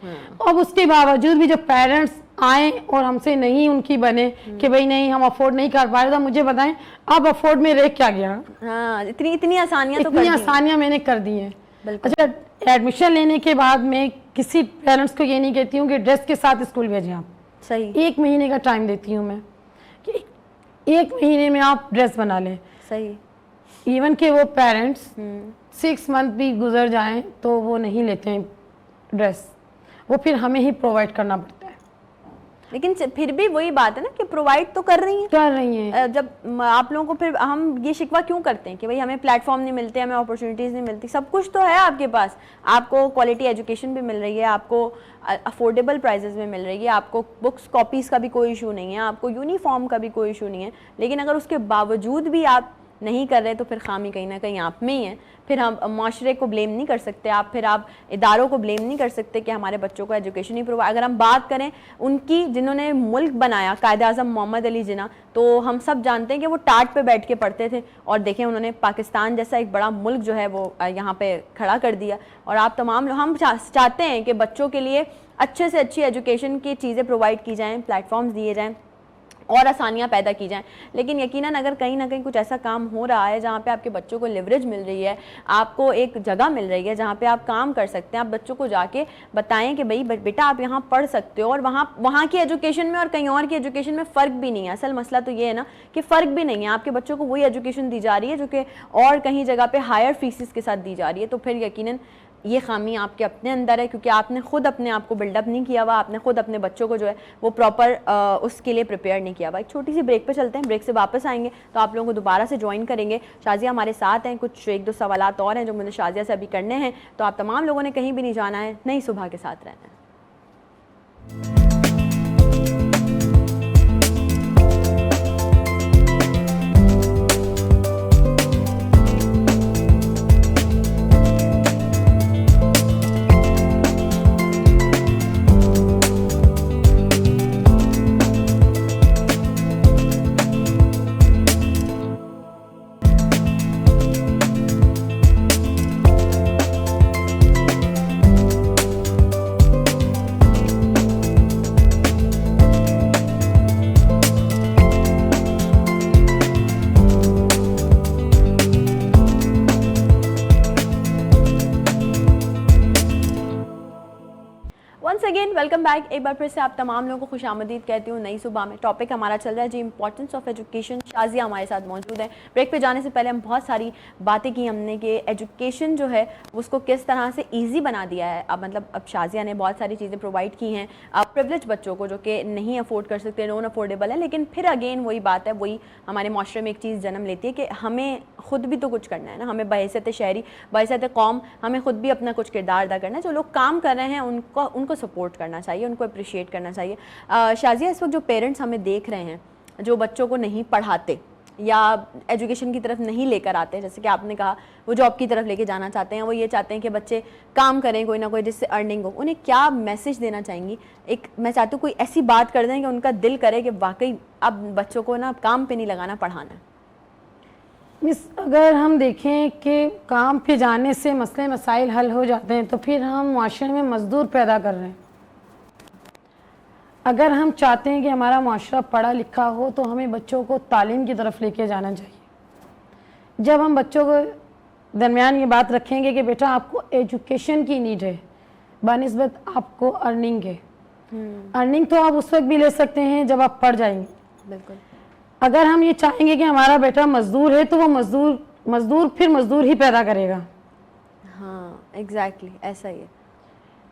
अब उसके बावजूद भी जब पेरेंट्स आए और हमसे नहीं उनकी बने कि भाई नहीं हम अफोर्ड नहीं कर पा रहे, तो मुझे बताएं आप अफोर्ड में रह क्या गया? हाँ, इतनी आसानियां तो इतनी आसानियां मैंने कर दी हैं। अच्छा, एडमिशन लेने के बाद मैं किसी पेरेंट्स को ये नहीं कहती हूँ कि ड्रेस के साथ स्कूल भेजें आप। सही। 1 महीने का टाइम देती हूँ मैं कि 1 महीने में आप ड्रेस बना लें। सही। इवन के वो पेरेंट्स 6 मंथ भी गुजर जाएं तो वो नहीं लेते हैं ड्रेस, वो फिर हमें ही प्रोवाइड करना पड़ता है। लेकिन फिर भी वही बात है ना कि प्रोवाइड तो कर रही हैं। जब आप लोगों को फिर हम ये शिकवा क्यों करते हैं कि भाई हमें प्लेटफॉर्म नहीं मिलते, हमें अपॉर्चुनिटीज़ नहीं मिलती? सब कुछ तो है आपके पास, आपको क्वालिटी एजुकेशन भी मिल रही है, आपको अफोर्डेबल प्राइसेस में मिल रही है, आपको बुक्स कॉपीज़ का भी कोई इशू नहीं है, आपको यूनिफॉर्म का भी कोई इशू नहीं है। लेकिन अगर उसके बावजूद भी आप नहीं कर रहे तो फिर खामी कहीं ना कहीं आप में ही है। फिर हम माशरे को ब्लेम नहीं कर सकते आप, फिर आप इदारों को ब्लेम नहीं कर सकते कि हमारे बच्चों को एजुकेशन नहीं प्रोवाइड। अगर हम बात करें उनकी जिन्होंने मुल्क बनाया, कायद-ए-आज़म मोहम्मद अली जिन्ना, तो हम सब जानते हैं कि वो टाट पे बैठ के पढ़ते थे और देखें उन्होंने पाकिस्तान जैसा एक बड़ा मुल्क जो है वो यहाँ पे खड़ा कर दिया। और आप तमाम लोग, हम चाहते हैं कि बच्चों के लिए अच्छे से अच्छी एजुकेशन की चीज़ें प्रोवाइड की जाएँ, प्लेटफॉर्म्स दिए जाएँ और आसानियाँ पैदा की जाएं। लेकिन यकीनन अगर कहीं ना कहीं कुछ ऐसा काम हो रहा है जहाँ पे आपके बच्चों को लिवरेज मिल रही है, आपको एक जगह मिल रही है जहाँ पे आप काम कर सकते हैं, आप बच्चों को जाके बताएं कि भाई बेटा आप यहाँ पढ़ सकते हो, और वहाँ की एजुकेशन में और कहीं और की एजुकेशन में फ़र्क भी नहीं है। असल मसला तो ये है ना कि फ़र्क भी नहीं है, आपके बच्चों को वही एजुकेशन दी जा रही है जो कि और कहीं जगह पर हायर फीसिस के साथ दी जा रही है। तो फिर यकीनन ये खामी आपके अपने अंदर है, क्योंकि आपने खुद अपने आप को बिल्डअप नहीं किया हुआ, आपने खुद अपने बच्चों को जो है वो प्रॉपर उसके लिए प्रिपेयर नहीं किया हुआ। एक छोटी सी ब्रेक पे चलते हैं, ब्रेक से वापस आएंगे तो आप लोगों को दोबारा से ज्वाइन करेंगे। शाजिया हमारे साथ हैं, कुछ 1-2 सवालात और हैं जो मुझे शाजिया से अभी करने हैं। तो आप तमाम लोगों ने कहीं भी नहीं जाना है, नई सुबह के साथ रहना है। Once again welcome back. एक बार फिर से आप तमाम लोगों को खुशामदीद कहती हूँ नई सुबह में। टॉपिक हमारा चल रहा है जी इंपॉर्टेंस ऑफ एजुकेशन। शाजिया हमारे साथ मौजूद है। ब्रेक पे जाने से पहले हम बहुत सारी बातें की हमने कि एजुकेशन जो है उसको किस तरह से ईजी बना दिया है। अब मतलब अब शाजिया ने बहुत सारी चीज़ें प्रोवाइड की हैं अब प्रिविलेज बच्चों को जो कि नहीं अफोर्ड कर सकते, नॉन अफोर्डेबल है। लेकिन फिर अगेन वही बात है, वही हमारे माशरे में एक चीज़ जन्म लेती है कि हमें खुद भी तो कुछ करना है ना। हमें बहैसियत शहरी, बहैसियत कौम, हमें खुद भी अपना कुछ किरदार अदा करना है। जो लोग काम कर रहे हैं उनको सपोर्ट करना चाहिए, उनको अप्रिशिएट करना चाहिए। शाजिया, इस वक्त जो पेरेंट्स हमें देख रहे हैं जो बच्चों को नहीं पढ़ाते या एजुकेशन की तरफ नहीं लेकर आते, जैसे कि आपने कहा वो जॉब की तरफ लेके जाना चाहते हैं, वो ये चाहते हैं कि बच्चे काम करें कोई ना कोई जिससे अर्निंग हो, उन्हें क्या मैसेज देना चाहेंगी? एक मैं चाहती हूँ कोई ऐसी बात कर दें कि उनका दिल करे कि वाकई अब बच्चों को ना काम पे नहीं लगाना, पढ़ाना है। मिस, अगर हम देखें कि काम पे जाने से मसले मसाइल हल हो जाते हैं तो फिर हम माशरे में मजदूर पैदा कर रहे हैं। अगर हम चाहते हैं कि हमारा माशरा पढ़ा लिखा हो तो हमें बच्चों को तालीम की तरफ लेके जाना चाहिए। जब हम बच्चों को दरमियान ये बात रखेंगे कि बेटा आपको एजुकेशन की नीड है बनिस्बत आपको अर्निंग है, अर्निंग तो आप उस वक्त भी ले सकते हैं जब आप पढ़ जाएंगे। बिल्कुल। अगर हम ये चाहेंगे कि हमारा बेटा मजदूर है तो वो मजदूर फिर मजदूर ही पैदा करेगा। हाँ एग्जैक्टली ऐसा ही है।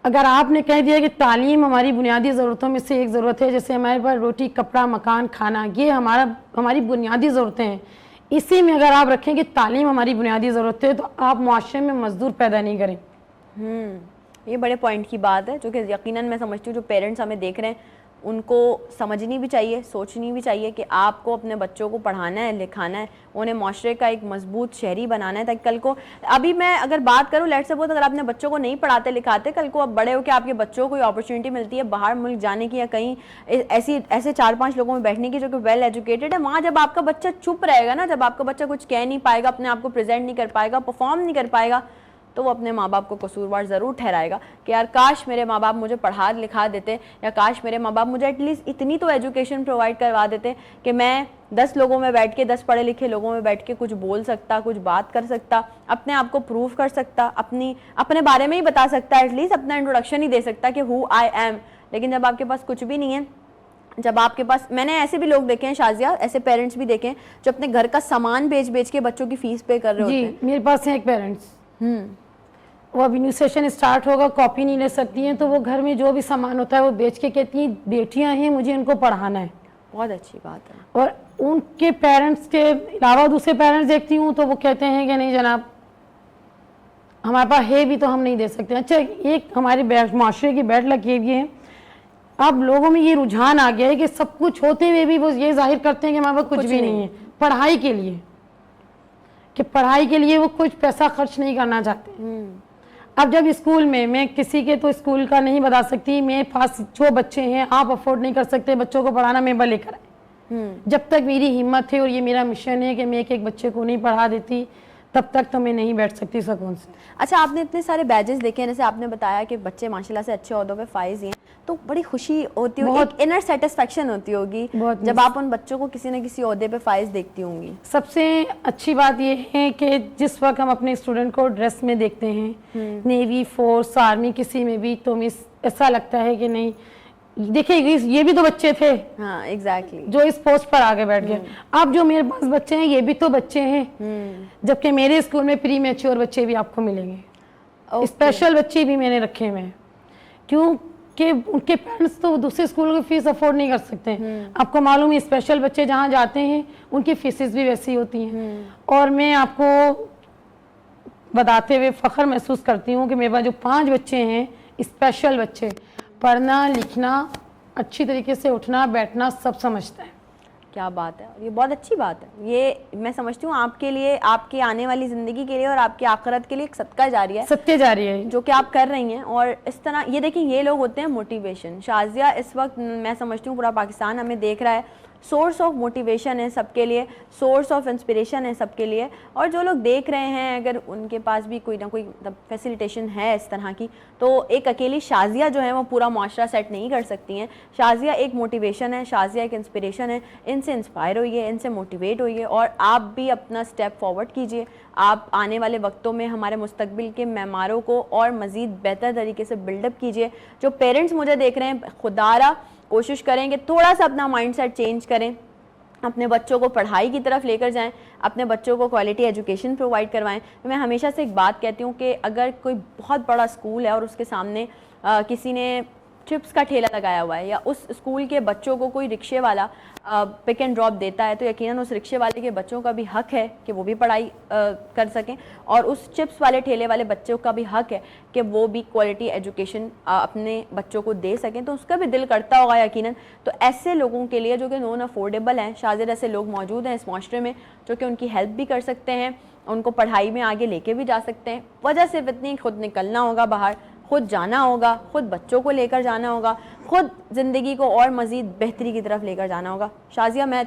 अगर आपने कह दिया कि तालीम हमारी बुनियादी ज़रूरतों में से एक ज़रूरत है, जैसे हमारे पास रोटी, कपड़ा, मकान, खाना, ये हमारी बुनियादी ज़रूरतें हैं, इसी में अगर आप रखें कि तालीम हमारी बुनियादी ज़रूरत है तो आप मुआशरे में मजदूर पैदा नहीं करें। ये बड़े पॉइंट की बात है जो कि यकीनन मैं समझती हूँ जो पेरेंट्स हमें देख रहे हैं उनको समझनी भी चाहिए, सोचनी भी चाहिए कि आपको अपने बच्चों को पढ़ाना है, लिखाना है, उन्हें माशरे का एक मजबूत शहरी बनाना है, ताकि कल को, अभी मैं अगर बात करूँ लेट्स सपोज अगर आपने बच्चों को नहीं पढ़ाते लिखाते, कल को अब बड़े हो के आपके बच्चों को अपॉर्चुनिटी मिलती है बाहर मुल्क जाने की या कहीं ऐसे 4-5 लोगों में बैठने की जो कि वेल एजुकेटेड है, वहाँ जब आपका बच्चा चुप रहेगा ना, जब आपका बच्चा कुछ कह नहीं पाएगा, अपने आप को प्रेजेंट नहीं कर पाएगा, परफॉर्म नहीं कर पाएगा, तो वो अपने माँ बाप को कसूरवार ज़रूर ठहराएगा कि यार काश मेरे माँ बाप मुझे पढ़ा लिखा देते, या काश मेरे माँ बाप मुझे एटलीस्ट इतनी तो एजुकेशन प्रोवाइड करवा देते कि मैं 10 लोगों में बैठ के, 10 पढ़े लिखे लोगों में बैठ के कुछ बोल सकता, कुछ बात कर सकता, अपने आप को प्रूव कर सकता, अपने बारे में ही बता सकता, एटलीस्ट अपना इंट्रोडक्शन ही दे सकता कि हु आई एम। लेकिन जब आपके पास कुछ भी नहीं है, जब आपके पास, मैंने ऐसे भी लोग देखे हैं शाजिया, ऐसे पेरेंट्स भी देखे हैं जो अपने घर का सामान बेच के बच्चों की फीस पे कर रहे होते हैं। मेरे पास है एक पेरेंट्स, वो अभी न्यू सेशन स्टार्ट होगा, कॉपी नहीं ले सकती हैं, तो वो घर में जो भी सामान होता है वो बेच के कहती हैं बेटियां हैं मुझे इनको पढ़ाना है। बहुत अच्छी बात है। और उनके पेरेंट्स के अलावा दूसरे पेरेंट्स देखती हूँ तो वो कहते हैं कि नहीं जनाब हमारे पास है भी तो हम नहीं दे सकते। अच्छा, एक हमारे माशरे की बैठ लगी हुई है, अब लोगों में ये रुझान आ गया है कि सब कुछ होते हुए भी वो ये जाहिर करते हैं कि हमारे पास कुछ भी नहीं है पढ़ाई के लिए, कि पढ़ाई के लिए वो कुछ पैसा खर्च नहीं करना चाहते। अब जब स्कूल में, मैं किसी के तो स्कूल का नहीं बता सकती, मेरे पास जो बच्चे हैं आप अफोर्ड नहीं कर सकते बच्चों को पढ़ाना, मेंबर लेकर आए। जब तक मेरी हिम्मत है और ये मेरा मिशन है कि मैं एक बच्चे को नहीं पढ़ा देती तब तक तो मैं नहीं बैठ सकती सुकून से। अच्छा, आपने इतने सारे बैजेस देखे हैं, जैसे आपने बताया कि बच्चे माशाल्लाह से अच्छे ओहदों पे फाइज हैं, तो बड़ी खुशी होती होगी, एक इनर सेटिस्फेक्शन होती होगी जब आप उन बच्चों को किसी न किसी ओहदे पे फाइज देखती होंगी। सबसे अच्छी बात यह है कि जिस वक्त हम अपने स्टूडेंट को ड्रेस में देखते हैं, नेवी, फोर्स, आर्मी, किसी में भी, तो मिस ऐसा लगता है कि नहीं देखिए ये भी तो बच्चे थे। हाँ एग्जैक्टली, जो इस पोस्ट पर आगे बैठ गए। अब जो मेरे पास बच्चे हैं ये भी तो बच्चे हैं, जबकि मेरे स्कूल में प्री मैच्योर बच्चे भी आपको मिलेंगे, स्पेशल बच्चे भी मैंने रखे हुए हैं, क्योंकि उनके पेरेंट्स तो दूसरे स्कूलों की फीस अफोर्ड नहीं कर सकते। आपको मालूम है स्पेशल बच्चे जहाँ जाते हैं उनकी फीसेस भी वैसी होती हैं। और मैं आपको बताते हुए फख्र महसूस करती हूँ कि मेरे पास जो 5 बच्चे हैं स्पेशल बच्चे, पढ़ना लिखना, अच्छी तरीके से उठना बैठना सब समझता है। क्या बात है, ये बहुत अच्छी बात है। ये मैं समझती हूँ आपके लिए, आपकी आने वाली ज़िंदगी के लिए और आपकी आखिरत के लिए एक सदका जारी है, सत्य जारी है जो कि आप कर रही हैं। और इस तरह ये देखिए, ये लोग होते हैं मोटिवेशन। शाजिया इस वक्त मैं समझती हूँ पूरा पाकिस्तान हमें देख रहा है, सोर्स ऑफ मोटिवेशन है सबके लिए, सोर्स ऑफ इंस्पिरेशन है सबके लिए। और जो लोग देख रहे हैं अगर उनके पास भी कोई ना कोई मतलब फैसिलिटेशन है इस तरह की, तो एक अकेली शाजिया जो है वो पूरा माशरा सेट नहीं कर सकती हैं। शाजिया एक मोटिवेशन है, शाजिया एक इंस्पिरेशन है। इनसे इंस्पायर होइए, इनसे मोटिवेट होइए और आप भी अपना स्टेप फॉरवर्ड कीजिए, आप आने वाले वक्तों में हमारे मुस्तकबिल के मेमारों को और मज़ीद बेहतर तरीके से बिल्डअप कीजिए। जो पेरेंट्स मुझे देख रहे हैं, खुदारा कोशिश करें कि थोड़ा सा अपना माइंडसेट चेंज करें, अपने बच्चों को पढ़ाई की तरफ लेकर जाएं, अपने बच्चों को क्वालिटी एजुकेशन प्रोवाइड करवाएं। मैं हमेशा से एक बात कहती हूँ कि अगर कोई बहुत बड़ा स्कूल है और उसके सामने किसी ने चिप्स का ठेला लगाया हुआ है या उस स्कूल के बच्चों को कोई रिक्शे वाला पिक एंड ड्रॉप देता है, तो यकीनन उस रिक्शे वाले के बच्चों का भी हक है कि वो भी पढ़ाई कर सकें, और उस चिप्स वाले ठेले वाले बच्चों का भी हक है कि वो भी क्वालिटी एजुकेशन अपने बच्चों को दे सकें। तो उसका भी दिल करता होगा यकीनन। तो ऐसे लोगों के लिए जो कि नॉन अफोर्डेबल हैं, शायद ऐसे लोग मौजूद हैं इस माशरे में जो कि उनकी हेल्प भी कर सकते हैं, उनको पढ़ाई में आगे लेके भी जा सकते हैं। वजह सिर्फ इतनी, खुद निकलना होगा बाहर, खुद जाना होगा, खुद बच्चों को लेकर जाना होगा, खुद ज़िंदगी को और मज़ीद बेहतरी की तरफ लेकर जाना होगा। शाज़िया, मैं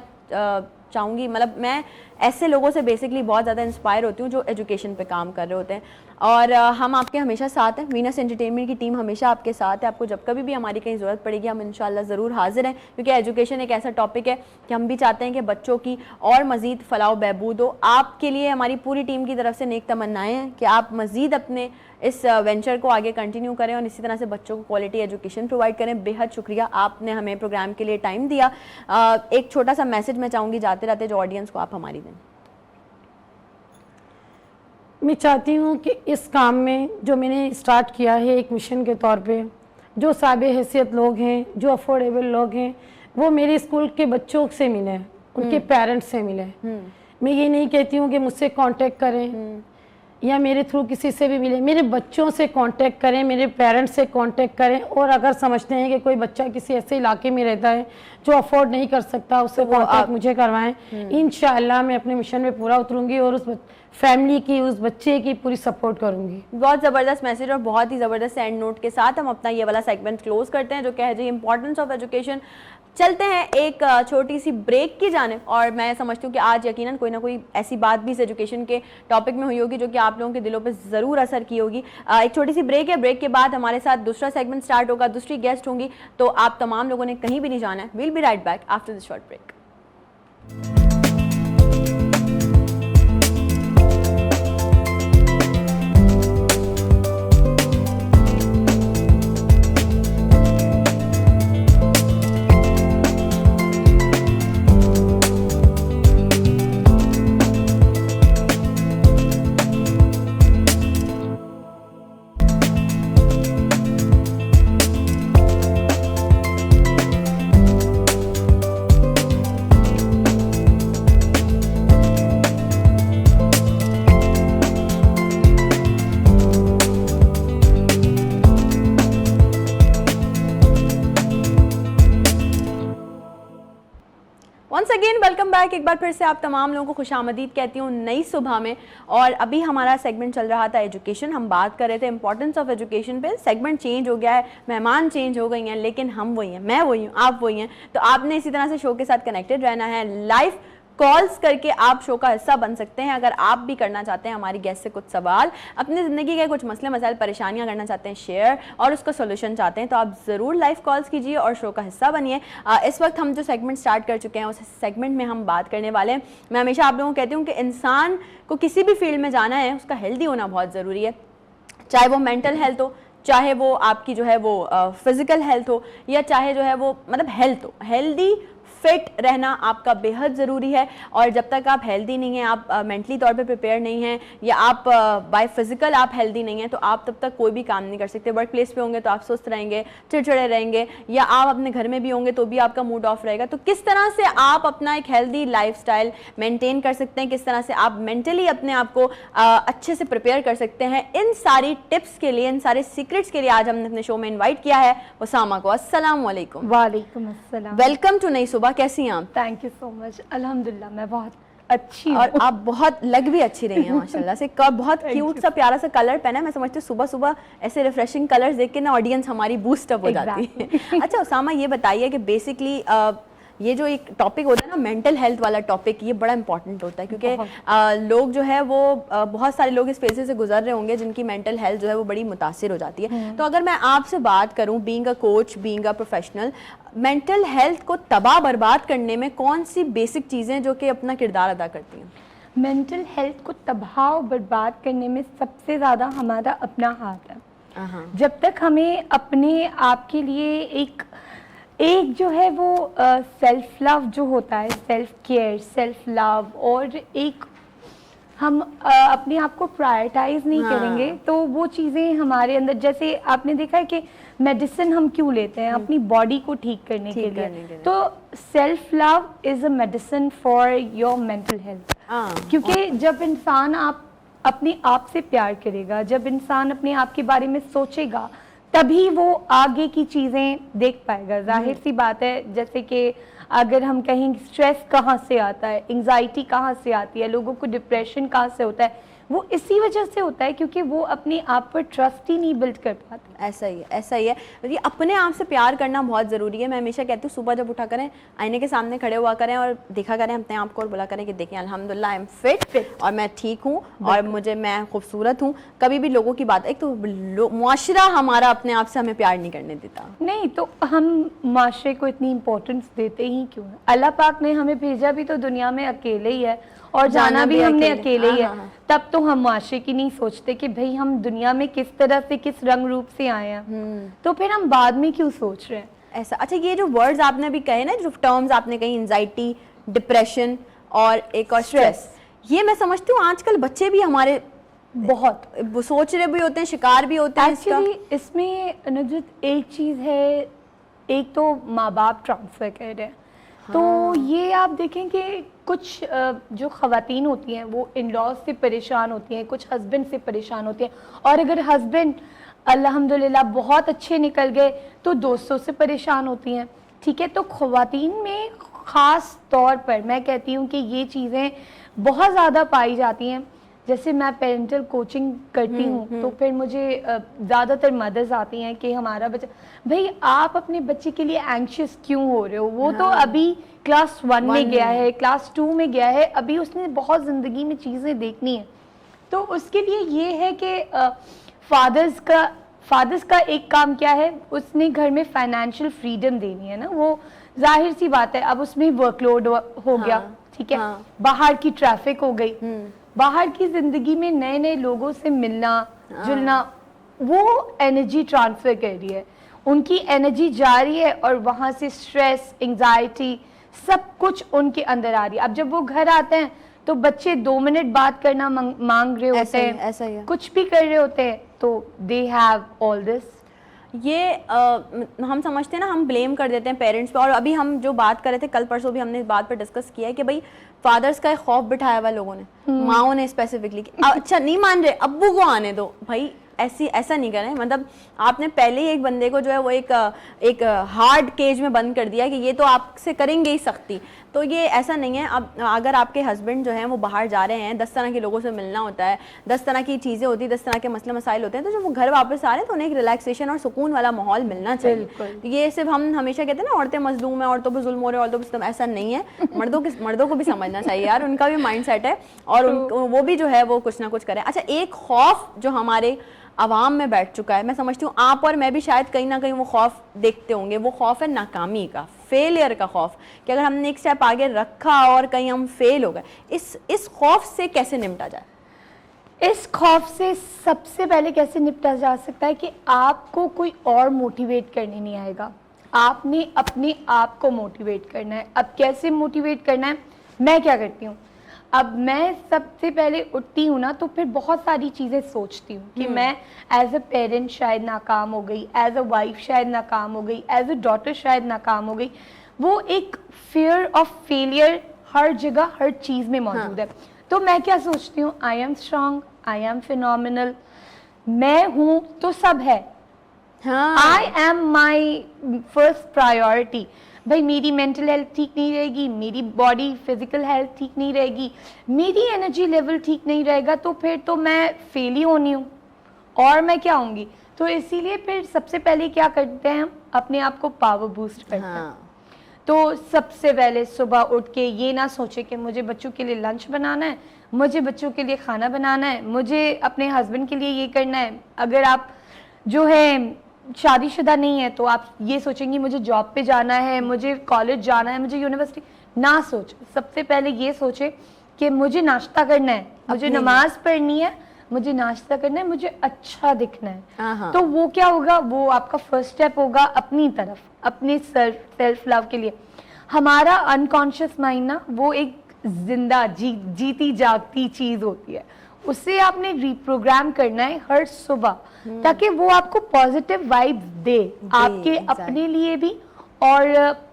चाहूँगी, मतलब मैं ऐसे लोगों से बेसिकली बहुत ज़्यादा इंस्पायर होती हूँ जो एजुकेशन पे काम कर रहे होते हैं, और हम आपके हमेशा साथ हैं। वीनस एंटरटेनमेंट की टीम हमेशा आपके साथ है। आपको जब कभी भी हमारी कहीं ज़रूरत पड़ेगी हम इंशाल्लाह ज़रूर हाजिर हैं, क्योंकि एजुकेशन एक ऐसा टॉपिक है कि हम भी चाहते हैं कि बच्चों की और मज़ीद फलाह बहबूद हो। आपके लिए हमारी पूरी टीम की तरफ से नेक तमन्नाएँ हैं कि आप मज़ीद अपने इस वेंचर को आगे कंटिन्यू करें और इसी तरह से बच्चों को क्वालिटी एजुकेशन प्रोवाइड करें। बेहद शुक्रिया, आपने हमें प्रोग्राम के लिए टाइम दिया। एक छोटा सा मैसेज मैं चाहूँगी जाते रहते जो ऑडियंस को आप हमारी दें। मैं चाहती हूँ कि इस काम में जो मैंने स्टार्ट किया है एक मिशन के तौर पे, जो साहिब हैसियत लोग हैं, जो अफोर्डेबल लोग हैं, वो मेरे स्कूल के बच्चों से मिले, उनके पेरेंट्स से मिले। मैं ये नहीं कहती हूँ कि मुझसे कांटेक्ट करें या मेरे थ्रू किसी से भी मिले, मेरे बच्चों से कांटेक्ट करें, मेरे पेरेंट्स से कांटेक्ट करें। और अगर समझते हैं कि कोई बच्चा किसी ऐसे इलाके में रहता है जो अफोर्ड नहीं कर सकता, उससे तो कांटेक्ट मुझे करवाएं। इंशाअल्लाह मैं अपने मिशन में पूरा उतरूंगी और उस फैमिली की, उस बच्चे की पूरी सपोर्ट करूंगी। बहुत ज़बरदस्त मैसेज और बहुत ही ज़बरदस्त एंड नोट के साथ हम अपना ये वाला सेगमेंट क्लोज करते हैं जो कह जी इंपॉर्टेंस ऑफ एजुकेशन। चलते हैं एक छोटी सी ब्रेक की जानिब, और मैं समझती हूँ कि आज यकीनन कोई ना कोई ऐसी बात भी इस एजुकेशन के टॉपिक में हुई होगी जो कि आप लोगों के दिलों पे ज़रूर असर की होगी। एक छोटी सी ब्रेक है, ब्रेक के बाद हमारे साथ दूसरा सेगमेंट स्टार्ट होगा, दूसरी गेस्ट होंगी, तो आप तमाम लोगों ने कहीं भी नहीं जाना है। Will be right back after this short break. Once again welcome back. एक बार फिर से आप तमाम लोगों को खुशामदीद कहती हूँ नई सुबह में। और अभी हमारा सेगमेंट चल रहा था एजुकेशन, हम बात कर रहे थे इंपॉर्टेंस ऑफ एजुकेशन पे। सेगमेंट चेंज हो गया है, मेहमान चेंज हो गई हैं, लेकिन हम वही हैं, मैं वही हूँ, आप वही हैं। तो आपने इसी तरह से शो के साथ कनेक्टेड रहना है। लाइव कॉल्स करके आप शो का हिस्सा बन सकते हैं। अगर आप भी करना चाहते हैं हमारी गेस्ट से कुछ सवाल, अपनी ज़िंदगी के कुछ मसले मसाइल परेशानियां करना चाहते हैं शेयर और उसका सोल्यूशन चाहते हैं, तो आप ज़रूर लाइव कॉल्स कीजिए और शो का हिस्सा बनिए। इस वक्त हम जो सेगमेंट स्टार्ट कर चुके हैं उस सेगमेंट में हम बात करने वाले हैं। मैं हमेशा आप लोगों को कहती हूँ कि इंसान को किसी भी फील्ड में जाना है उसका हेल्दी होना बहुत ज़रूरी है, चाहे वो मेंटल हेल्थ हो, चाहे वो आपकी जो है वो फिजिकल हेल्थ हो, या चाहे जो है वो मतलब हेल्थ हो। हेल्दी फिट रहना आपका बेहद ज़रूरी है। और जब तक आप हेल्दी नहीं हैं, आप मेंटली तौर पे प्रिपेयर नहीं हैं, या आप बाय फिजिकल आप हेल्दी नहीं हैं, तो आप तब तक कोई भी काम नहीं कर सकते। वर्क प्लेस पे होंगे तो आप सुस्त रहेंगे, चिड़चिड़े रहेंगे, या आप अपने घर में भी होंगे तो भी आपका मूड ऑफ रहेगा। तो किस तरह से आप अपना एक हेल्दी लाइफस्टाइल मेंटेन कर सकते हैं, किस तरह से आप मेंटली अपने आप को अच्छे से प्रिपेयर कर सकते हैं, इन सारी टिप्स के लिए, इन सारे सीक्रेट्स के लिए आज हमने अपने शो में इन्वाइट किया है उसामा को। अस्सलाम वालेकुम। वालेकुम अस्सलाम। वेलकम टू नई सुबह। कैसी हैं आप? Thank you so much. अल्हम्दुलिल्लाह मैं बहुत अच्छी हूँ। और आप बहुत लग भी अच्छी रही हैं माशाल्लाह से। बहुत क्यूट सा प्यारा सा कलर पहना है। मैं समझती हूँ सुबह सुबह ऐसे रिफ्रेशिंग कलर्स देख के ना ऑडियंस हमारी बूस्ट अप हो जाती है। अच्छा उसामा, ये बताइए कि बेसिकली ये जो एक टॉपिक होता है ना मेंटल हेल्थ वाला टॉपिक, ये बड़ा इंपॉर्टेंट होता है, क्योंकि लोग जो है वो बहुत सारे लोग इस फेजेस से गुजर रहे होंगे जिनकी मेंटल हेल्थ जो है वो बड़ी मुतासिर हो जाती है। तो अगर मैं आपसे बात करूं, being a coach, being a professional, mental health को तबाह बर्बाद करने में कौन सी बेसिक चीज़ें जो कि अपना किरदार अदा करती हैं? मेंटल हेल्थ को तबाह और बर्बाद करने में सबसे ज़्यादा हमारा अपना हाथ है। जब तक हमें अपने आप के लिए एक जो है वो सेल्फ लव जो होता है, सेल्फ केयर, सेल्फ लव, और एक हम अपने आप को प्रायोरिटाइज नहीं करेंगे तो वो चीज़ें हमारे अंदर, जैसे आपने देखा है कि मेडिसिन हम क्यों लेते हैं अपनी बॉडी को ठीक करने के लिए, तो self love is a medicine for your mental health. क्योंकि जब इंसान आप अपने आप से प्यार करेगा, जब इंसान अपने आप के बारे में सोचेगा, तभी वो आगे की चीज़ें देख पाएगा। जाहिर सी बात है, जैसे कि अगर हम कहें स्ट्रेस कहाँ से आता है, एंजाइटी कहाँ से आती है, लोगों को डिप्रेशन कहाँ से होता है, वो इसी वजह से होता है क्योंकि वो अपने आप पर ट्रस्ट ही नहीं बिल्ड कर पाते। ऐसा ही है, ऐसा ही है। ये अपने आप से प्यार करना बहुत ज़रूरी है। मैं हमेशा कहती हूँ सुबह जब उठा करें, आईने के सामने खड़े हुआ करें और देखा करें अपने आप को और बोला करें कि देखिए अल्हम्दुलिल्लाह आई एम फिट और मैं ठीक हूँ और मैं खूबसूरत हूँ। कभी भी लोगों की बात, एक तो मुआशरा हमारा अपने आप से हमें प्यार नहीं करने देता। नहीं तो हम माशरे को इतनी इम्पोर्टेंस देते ही क्यों है? अल्लाह पाक ने हमें भेजा भी तो दुनिया में अकेले ही है और जाना भी हमने अकेले ही है। तब तो हम माशरे की नहीं सोचते कि भाई हम दुनिया में किस तरह से, किस रंग रूप से आए हैं, तो फिर हम बाद में क्यों सोच रहे हैं ऐसा। अच्छा, ये जो वर्ड्स आपने अभी कहे ना, जो टर्म्स आपने कही, एंजाइटी, डिप्रेशन और एक और स्ट्रेस, ये मैं समझती हूँ आजकल बच्चे भी हमारे बहुत सोच रहे भी होते हैं, शिकार भी होते हैं। एक्चुअली इसमें नजरत एक चीज़ है, एक तो माँ बाप ट्रांसफ़र कर रहे हैं। तो ये आप देखें कि कुछ जो ख़वातीन होती हैं वो इन लॉज से परेशान होती हैं, कुछ हस्बैंड से परेशान होती हैं, और अगर हस्बैंड अल्हम्दुलिल्लाह बहुत अच्छे निकल गए तो दोस्तों से परेशान होती हैं। ठीक है, तो ख़वातीन में ख़ास तौर पर मैं कहती हूँ कि ये चीज़ें बहुत ज़्यादा पाई जाती हैं। जैसे मैं पेरेंटल कोचिंग करती हूँ तो फिर मुझे ज़्यादातर मदर्स आती हैं कि हमारा बच्चा, भाई आप अपने बच्चे के लिए एंग्शियस क्यों हो रहे हो, वो तो अभी क्लास 1 में गया है, क्लास 2 में गया है, अभी उसने बहुत ज़िंदगी में चीज़ें देखनी है। तो उसके लिए ये है कि फादर्स का एक काम क्या है, उसने घर में फाइनेंशियल फ्रीडम देनी है ना। वो जाहिर सी बात है, अब उसमें वर्कलोड हो गया, ठीक है, बाहर की ट्रैफिक हो गई, बाहर की जिंदगी में नए नए लोगों से मिलना जुलना, वो एनर्जी ट्रांसफर कर रही है, उनकी एनर्जी जा रही है और वहाँ से स्ट्रेस, एंजाइटी सब कुछ उनके अंदर आ रही है। अब जब वो घर आते हैं तो बच्चे 2 मिनट बात करना मांग रहे होते हैं, ऐसा ही है, कुछ भी कर रहे होते हैं, तो दे हैव ऑल दिस। ये हम समझते हैं ना, हम ब्लेम कर देते हैं पेरेंट्स पे। और अभी हम जो बात कर रहे थे, कल परसों भी हमने इस बात पर डिस्कस किया है कि भाई फादर्स का एक खौफ बिठाया हुआ लोगों ने, माओ ने स्पेसिफिकली, अच्छा नहीं मान रहे, अब्बू को आने दो। भाई ऐसा नहीं करें। मतलब आपने पहले ही एक बंदे को जो है वो एक हार्ड केज में बंद कर दिया कि ये तो आपसे करेंगे ही सख्ती। तो ये ऐसा नहीं है। अब अगर आपके हस्बैंड जो हैं वो बाहर जा रहे हैं, 10 तरह के लोगों से मिलना होता है, 10 तरह की चीज़ें होती हैं, 10 तरह के मसले मसाइल होते हैं, तो जब वो घर वापस आ रहे हैं तो उन्हें एक रिलैक्सेशन और सुकून वाला माहौल मिलना चाहिए। ये सिर्फ हम हमेशा कहते हैं ना औरतें मजलूम है, औरतों पर जुल्म हो रहे हैं, औरतों पर, ऐसा नहीं है। मर्दों को भी समझना चाहिए यार, उनका भी माइंड सेट है और वो भी जो है वो कुछ ना कुछ करें। अच्छा, एक खौफ जो हमारे आवाम में बैठ चुका है, मैं समझती हूँ आप और मैं भी शायद कहीं ना कहीं वो खौफ देखते होंगे, वो खौफ है नाकामी का, फेलियर का खौफ, कि अगर हमने एक स्टेप आगे रखा और कहीं हम फेल हो गए। इस खौफ से कैसे निपटा जाए? इस खौफ से सबसे पहले कैसे निपटा जा सकता है कि आपको कोई और मोटिवेट करने नहीं आएगा, आपने अपने आप को मोटिवेट करना है। अब कैसे मोटिवेट करना है, मैं क्या करती हूँ, अब मैं सबसे पहले उठती हूँ ना तो फिर बहुत सारी चीज़ें सोचती हूँ कि मैं एज अ पेरेंट शायद नाकाम हो गई, एज अ वाइफ शायद नाकाम हो गई, एज अ डॉटर शायद नाकाम हो गई। वो एक फियर ऑफ फेलियर हर जगह हर चीज़ में मौजूद है। तो मैं क्या सोचती हूँ, I am strong, I am phenomenal, मैं हूँ तो सब है, I am my first priority. भाई मेरी मेंटल हेल्थ ठीक नहीं रहेगी, मेरी बॉडी फिजिकल हेल्थ ठीक नहीं रहेगी, मेरी एनर्जी लेवल ठीक नहीं रहेगा, तो फिर तो मैं फेल ही होनी हूँ और मैं क्या होंगी। तो इसीलिए फिर सबसे पहले क्या करते हैं, हम अपने आप को पावर बूस्ट करते हैं। तो सबसे पहले सुबह उठ के ये ना सोचे कि मुझे बच्चों के लिए लंच बनाना है, मुझे बच्चों के लिए खाना बनाना है, मुझे अपने हस्बैंड के लिए ये करना है। अगर आप जो है शादीशुदा नहीं है तो आप ये सोचेंगी मुझे जॉब पे जाना है, मुझे कॉलेज जाना है, मुझे यूनिवर्सिटी, ना सोच। सबसे पहले ये सोचे कि मुझे नाश्ता करना है, मुझे अपने नमाज पढ़नी है, मुझे नाश्ता करना है, मुझे अच्छा दिखना हाँ, है, हाँ। तो वो क्या होगा, वो आपका फर्स्ट स्टेप होगा अपनी तरफ, अपने सेल्फ लव के लिए। हमारा अनकॉन्शियस माइंड ना वो एक जिंदा जीती जागती चीज होती है, उसे आपने रिप्रोग्राम करना है हर सुबह, ताकि वो आपको पॉजिटिव वाइब्स दे आपके exactly. अपने लिए भी और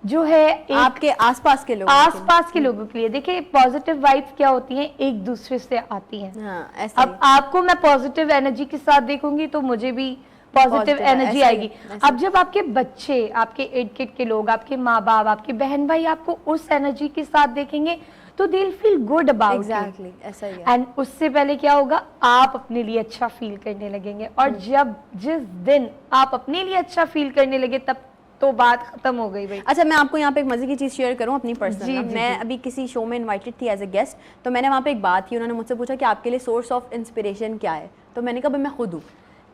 जो है आपके आसपास के लोग आसपास के लोगों के लिए। देखिए पॉजिटिव वाइब्स क्या होती हैं, एक दूसरे से आती हैं। हाँ, ऐसा अब आपको मैं पॉजिटिव एनर्जी के साथ देखूंगी तो मुझे भी पॉजिटिव Positive, एनर्जी ऐसा ही, आएगी। ऐसा अब जब आपके बच्चे, आपके इर्द गिर्द के लोग, आपके माँ बाप, आपके बहन भाई आपको उस एनर्जी के साथ देखेंगे तो they will feel good about exactly ऐसा ही है। एंड उससे पहले क्या होगा, आप अपने लिए अच्छा फील करने लगेंगे। और जब जिस दिन आप अपने लिए अच्छा फील करने लगे तब तो बात खत्म हो गई भाई। अच्छा, मैं आपको यहाँ पे एक मजे की चीज़ शेयर करूँ अपनी पर्सनल। जी, जी, मैं जी। अभी किसी शो में इनवाइटेड थी एज अ गेस्ट, तो मैंने वहाँ पे एक बात की, उन्होंने मुझसे पूछा कि आपके लिए सोर्स ऑफ इंस्पिरेशन क्या है, तो मैंने कहा भाई मैं खुद हूँ।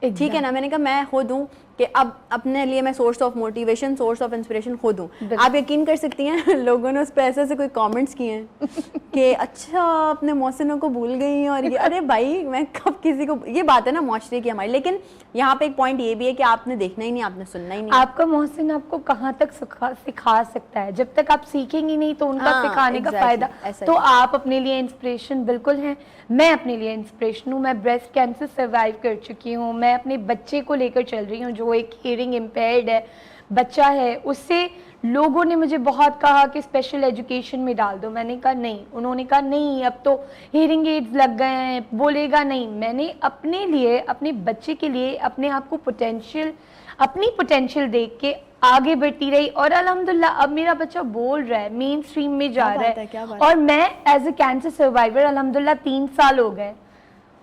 ठीक है ना, मैंने कहा मैं खुद हूँ कि अब अपने लिए मैं source of motivation, source of inspiration खुद हूँ। आप यकीन कर सकती हैं लोगों ने उस पर ऐसे कोई कमेंट्स किए हैं कि अच्छा अपने मौसनों को भूल गई और ये, अरे भाई मैं कब किसी को, ये बात है ना माशरे की हमारी। लेकिन यहाँ पे एक पॉइंट ये भी है कि आपने देखना ही नहीं, आपने सुनना ही नहीं। आपका मोहसिन आपको कहाँ तक सिखा सकता है, जब तक आप सीखेंगे नहीं तो उनका हाँ, सिखाने का exactly, फायदा। ऐसा तो ही। आप अपने लिए इंस्पिरेशन बिल्कुल हैं, मैं अपने लिए इंस्पिरेशन हूँ। मैं ब्रेस्ट कैंसर सर्वाइव कर चुकी हूँ, मैं अपने बच्चे को लेकर चल रही हूँ जो एक हियरिंग इम्पेयर्ड है बच्चा है। उससे लोगों ने मुझे बहुत कहा कि स्पेशल एजुकेशन में डाल दो, मैंने कहा नहीं। उन्होंने कहा नहीं अब तो हियरिंग एड्स लग गए हैं, बोलेगा नहीं। मैंने अपने लिए, अपने बच्चे के लिए अपने आप को अपनी पोटेंशियल देख के आगे बढ़ती रही और अल्हम्दुलिल्लाह अब मेरा बच्चा बोल रहा है, मेन स्ट्रीम में जा रहा है। और मैं एज ए कैंसर सर्वाइवर अल्हम्दुलिल्लाह 3 साल हो गए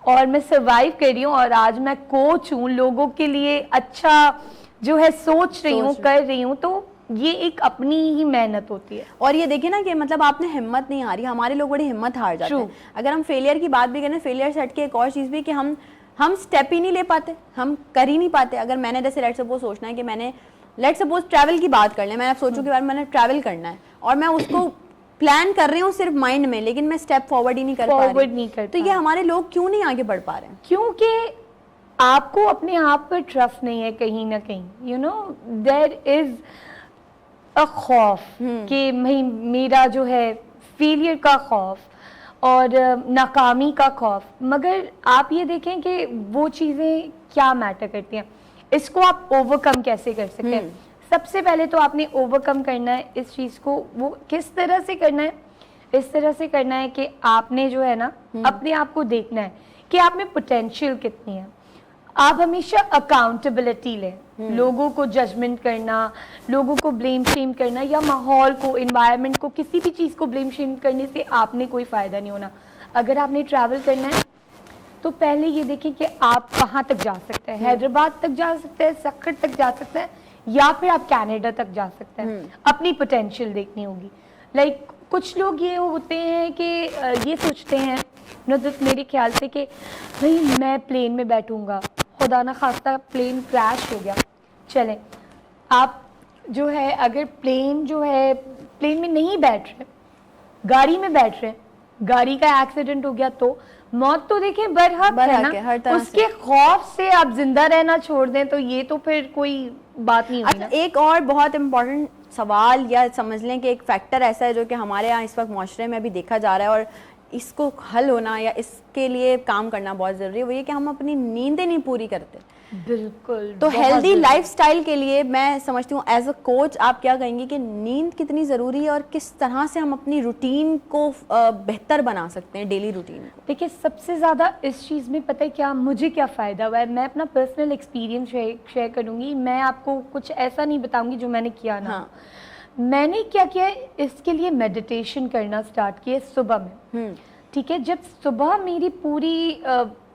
और मैं सर्वाइव कर रही हूँ और आज मैं कोच हूँ, लोगों के लिए अच्छा जो है सोच रही हूँ, कर रही हूँ। तो ये एक अपनी ही मेहनत होती है। और ये देखिए ना कि मतलब आपने हिम्मत नहीं हारी, हमारे लोग बड़ी हिम्मत हार जाते हैं। अगर हम फेलियर की बात भी करें, फेलियर सेट के एक और चीज़ भी कि हम स्टेप ही नहीं ले पाते, हम कर ही नहीं पाते। अगर मैंने जैसे लेट सपोज सोचना है कि मैंने लेट सपोज ट्रैवल की बात कर लें, मैंने सोचूं कि यार मैंने ट्रैवल करना है और मैं उसको प्लान कर रही हूँ सिर्फ माइंड में, लेकिन मैं स्टेप फॉरवर्ड ही नहीं कर पा रही। तो ये हमारे लोग क्यों नहीं आगे बढ़ पा रहे हैं? क्योंकि आपको अपने आप पर ट्रस्ट नहीं है कहीं ना कहीं। You know there is a खौफ कि मेरा जो है फेलियर का खौफ और नाकामी का खौफ। मगर आप ये देखें कि वो चीज़ें क्या मैटर करती हैं, इसको आप ओवरकम कैसे कर सकते हैं। सबसे पहले तो आपने ओवरकम करना है इस चीज़ को। वो किस तरह से करना है? इस तरह से करना है कि आपने जो है ना अपने आप को देखना है कि आप में पोटेंशियल कितनी है। आप हमेशा अकाउंटेबिलिटी लें। लोगों को जजमेंट करना, लोगों को ब्लेम शेम करना या माहौल को, एनवायरनमेंट को, किसी भी चीज़ को ब्लेम शेम करने से आपने कोई फ़ायदा नहीं होना। अगर आपने ट्रैवल करना है तो पहले ये देखें कि आप कहाँ तक जा सकते हैं। हैदराबाद तक जा सकते हैं, सक्खर तक जा सकते हैं, या फिर आप कनाडा तक जा सकते हैं। अपनी पोटेंशियल देखनी होगी। लाइक कुछ लोग ये होते हैं कि ये सोचते हैं नज़र मेरे ख्याल से कि भाई मैं प्लेन में बैठूंगा, खुदा ना खास्ता प्लेन क्रैश हो गया, चलें आप जो है अगर प्लेन में नहीं बैठ रहे, गाड़ी में बैठ रहे, गाड़ी का एक्सीडेंट हो गया तो मौत तो देखें बरहक है ना, हर तरह उसके खौफ से आप जिंदा रहना छोड़ दें तो ये तो फिर कोई बात नहीं हुई ना। एक और बहुत इम्पोर्टेंट सवाल या समझ लें कि एक फैक्टर ऐसा है जो कि हमारे यहाँ इस वक्त माशरे में भी देखा जा रहा है और इसको हल होना या इसके लिए काम करना बहुत ज़रूरी है, वो ये कि हम अपनी नींदें नहीं पूरी करते। बिल्कुल। तो हेल्दी लाइफस्टाइल के लिए मैं समझती हूँ एज अ कोच आप क्या कहेंगी कि नींद कितनी ज़रूरी है और किस तरह से हम अपनी रूटीन को बेहतर बना सकते हैं, डेली रूटीन को? देखिए सबसे ज़्यादा इस चीज़ में पता है क्या मुझे क्या फ़ायदा हुआ है, मैं अपना पर्सनल एक्सपीरियंस शेयर करूँगी। मैं आपको कुछ ऐसा नहीं बताऊँगी जो मैंने किया ना। हाँ। मैंने क्या किया, इसके लिए मेडिटेशन करना स्टार्ट किया सुबह में। ठीक है, जब सुबह मेरी पूरी